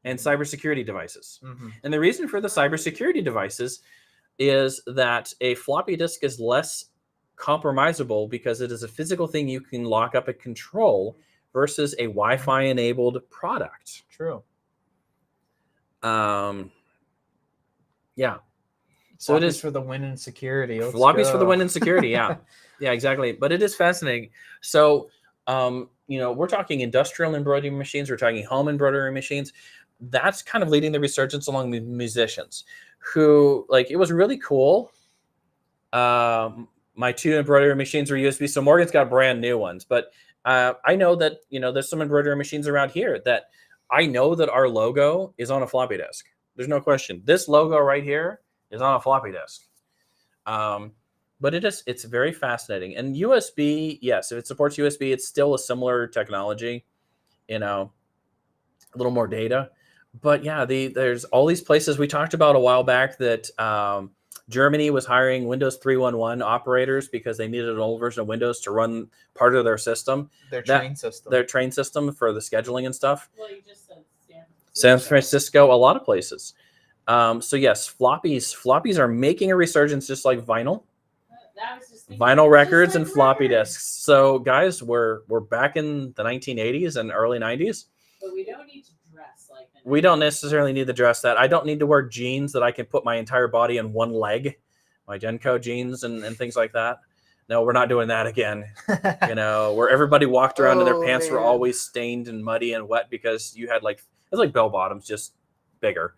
and cybersecurity devices. Mhm. And the reason for the cybersecurity devices is that a floppy disk is less compromisable because it is a physical thing you can lock up and control versus a Wi-Fi enabled product. True. Yeah. So it Floppies is for the win in security. Let's floppies for the go. win in security. Yeah. Yeah, exactly. But it is fascinating. So, we're talking industrial embroidery machines. We're talking home embroidery machines. That's kind of leading the resurgence along with musicians who, like, it was really cool. My 2 embroidery machines were USB. So Morgan's got brand new ones, but I know that, there's some embroidery machines around here that I know that our logo is on a floppy disk. There's no question. This logo right here is on a floppy disk. But it's very fascinating. And USB, yes, if it supports USB, it's still a similar technology, a little more data. But yeah, there's all these places we talked about a while back that Germany was hiring Windows 3.1.1 operators because they needed an old version of Windows to run part of their system. Their train system. Their train system for the scheduling and stuff. Well, you just said San Francisco, a lot of places. So yes, floppies are making a resurgence, just like vinyl. That was just Vinyl records like and floppy records. disks. So guys, we're back in the 1980s and early 90s. But we don't need to dress like that. We don't necessarily need to dress that. I don't need to wear jeans that I can put my entire body in one leg, my Genco jeans and things like that. No, we're not doing that again. Where everybody walked around and their pants were always stained and muddy and wet because you had it's like bell bottoms, just bigger.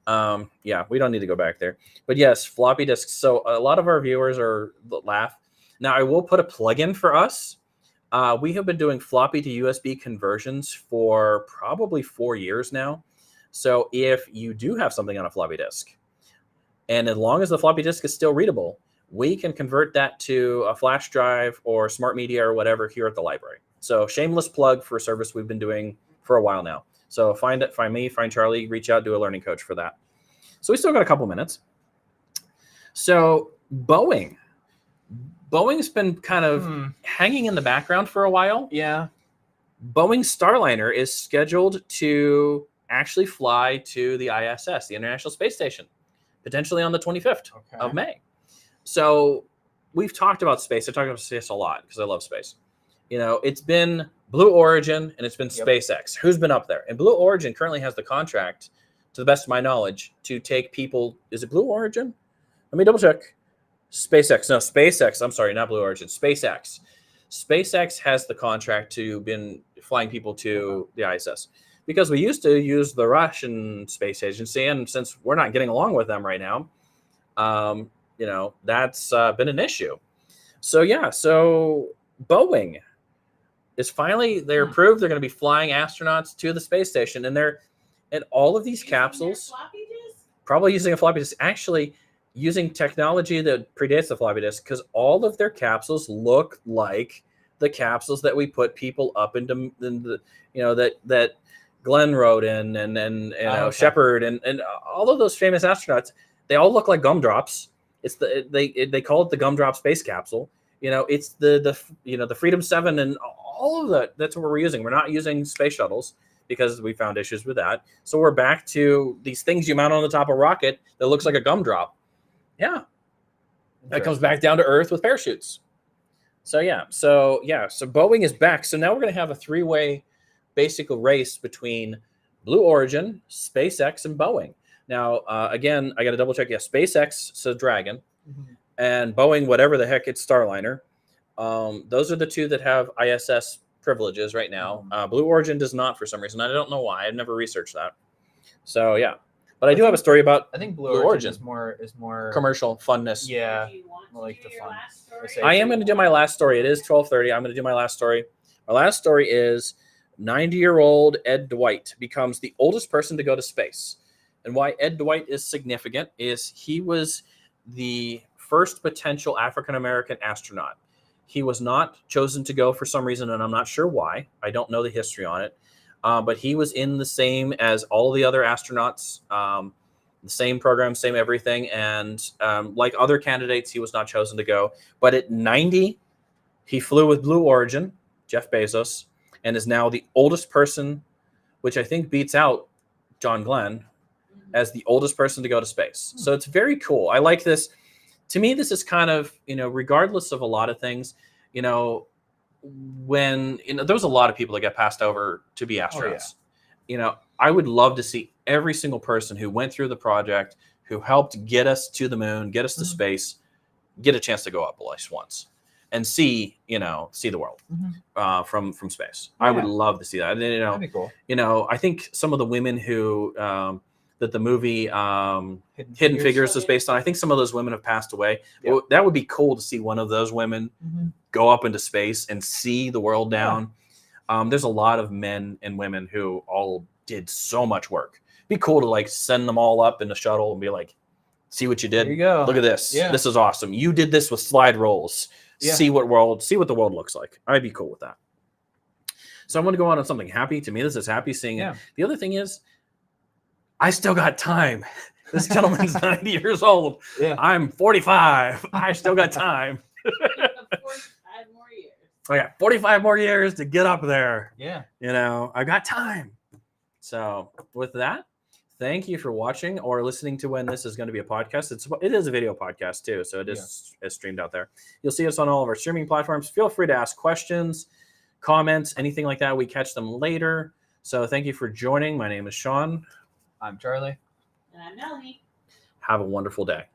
Yeah, we don't need to go back there. But yes, floppy disks. So a lot of our viewers laugh. Now I will put a plug-in for us. We have been doing floppy to USB conversions for probably 4 years now. So if you do have something on a floppy disk, and as long as the floppy disk is still readable, we can convert that to a flash drive or smart media or whatever here at the library. So shameless plug for a service we've been doing for a while now. So find me, find Charlie, reach out, do a learning coach for that. So we still got a couple minutes. So Boeing's been kind of hanging in the background for a while. Yeah. Boeing Starliner is scheduled to actually fly to the ISS, the International Space Station, potentially on the 25th of May. So we've talked about space. I talk about space a lot because I love space. It's been Blue Origin and it's been SpaceX. Who's been up there? And Blue Origin currently has the contract, to the best of my knowledge, to take people. Is it Blue Origin? Let me double check. SpaceX. No, SpaceX. I'm sorry, not Blue Origin. SpaceX. SpaceX has the contract to been flying people to the ISS because we used to use the Russian space agency, and since we're not getting along with them right now, that's been an issue. So Boeing is finally, they're approved. They're going to be flying astronauts to the space station, and all of these capsules, probably using a floppy disk, actually using technology that predates the floppy disk, because all of their capsules look like the capsules that we put people up into the, that Glenn rode in, and Okay. Shepard, and all of those famous astronauts, they all look like gumdrops. It's they call it the gumdrop space capsule. It's the Freedom 7 and all of that. That's what we're using. We're not using space shuttles because we found issues with that. So we're back to these things you mount on the top of a rocket that looks like a gumdrop. Yeah. That comes back down to Earth with parachutes. So Boeing is back. So now we're going to have a 3-way basic race between Blue Origin, SpaceX, and Boeing. Now, again, I got to double check. Yeah, SpaceX, so Dragon, and Boeing, whatever the heck, it's Starliner. Those are the two that have ISS privileges right now. Blue Origin does not for some reason. I don't know why. I've never researched that. So yeah, but I do have a story about. I think Blue Origin is more commercial funness. Yeah, Do you want I like to do the your fun. last story? I am going to do my last story. It is 12:30. I'm going to do my last story. My last story is 90-year-old Ed Dwight becomes the oldest person to go to space. And why Ed Dwight is significant is he was the first potential African-American astronaut. He was not chosen to go for some reason, and I'm not sure why. I don't know the history on it. But he was in the same as all the other astronauts, the same program, same everything. And like other candidates, he was not chosen to go. But at 90, he flew with Blue Origin, Jeff Bezos, and is now the oldest person, which I think beats out John Glenn, as the oldest person to go to space. So it's very cool. I like this. To me, this is kind of, regardless of a lot of things, when there was a lot of people that got passed over to be astronauts. I would love to see every single person who went through the project, who helped get us to the moon, get us to space, get a chance to go up at least once and see the world from space. I would love to see that. And, That'd be cool. I think some of the women who that the movie Hidden Figures is based on, I think some of those women have passed away. Yep. Well, that would be cool to see one of those women go up into space and see the world down. There's a lot of men and women who all did so much work. It'd be cool to send them all up in a shuttle and be like, see what you did. There you go. Look at this. Yeah. This is awesome. You did this with slide rolls. Yeah. See what the world looks like. I'd be cool with that. So I'm going to go on something happy. To me, this is happy seeing it. The other thing is, I still got time. This gentleman's 90 years old. Yeah. I'm 45. I still got time. 45 more years. I got 45 more years to get up there. Yeah. I got time. So with that, thank you for watching or listening to when this is going to be a podcast. It is a video podcast too. So it is streamed out there. You'll see us on all of our streaming platforms. Feel free to ask questions, comments, anything like that. We catch them later. So thank you for joining. My name is Shawn. I'm Charlie. And I'm Melanie. Have a wonderful day.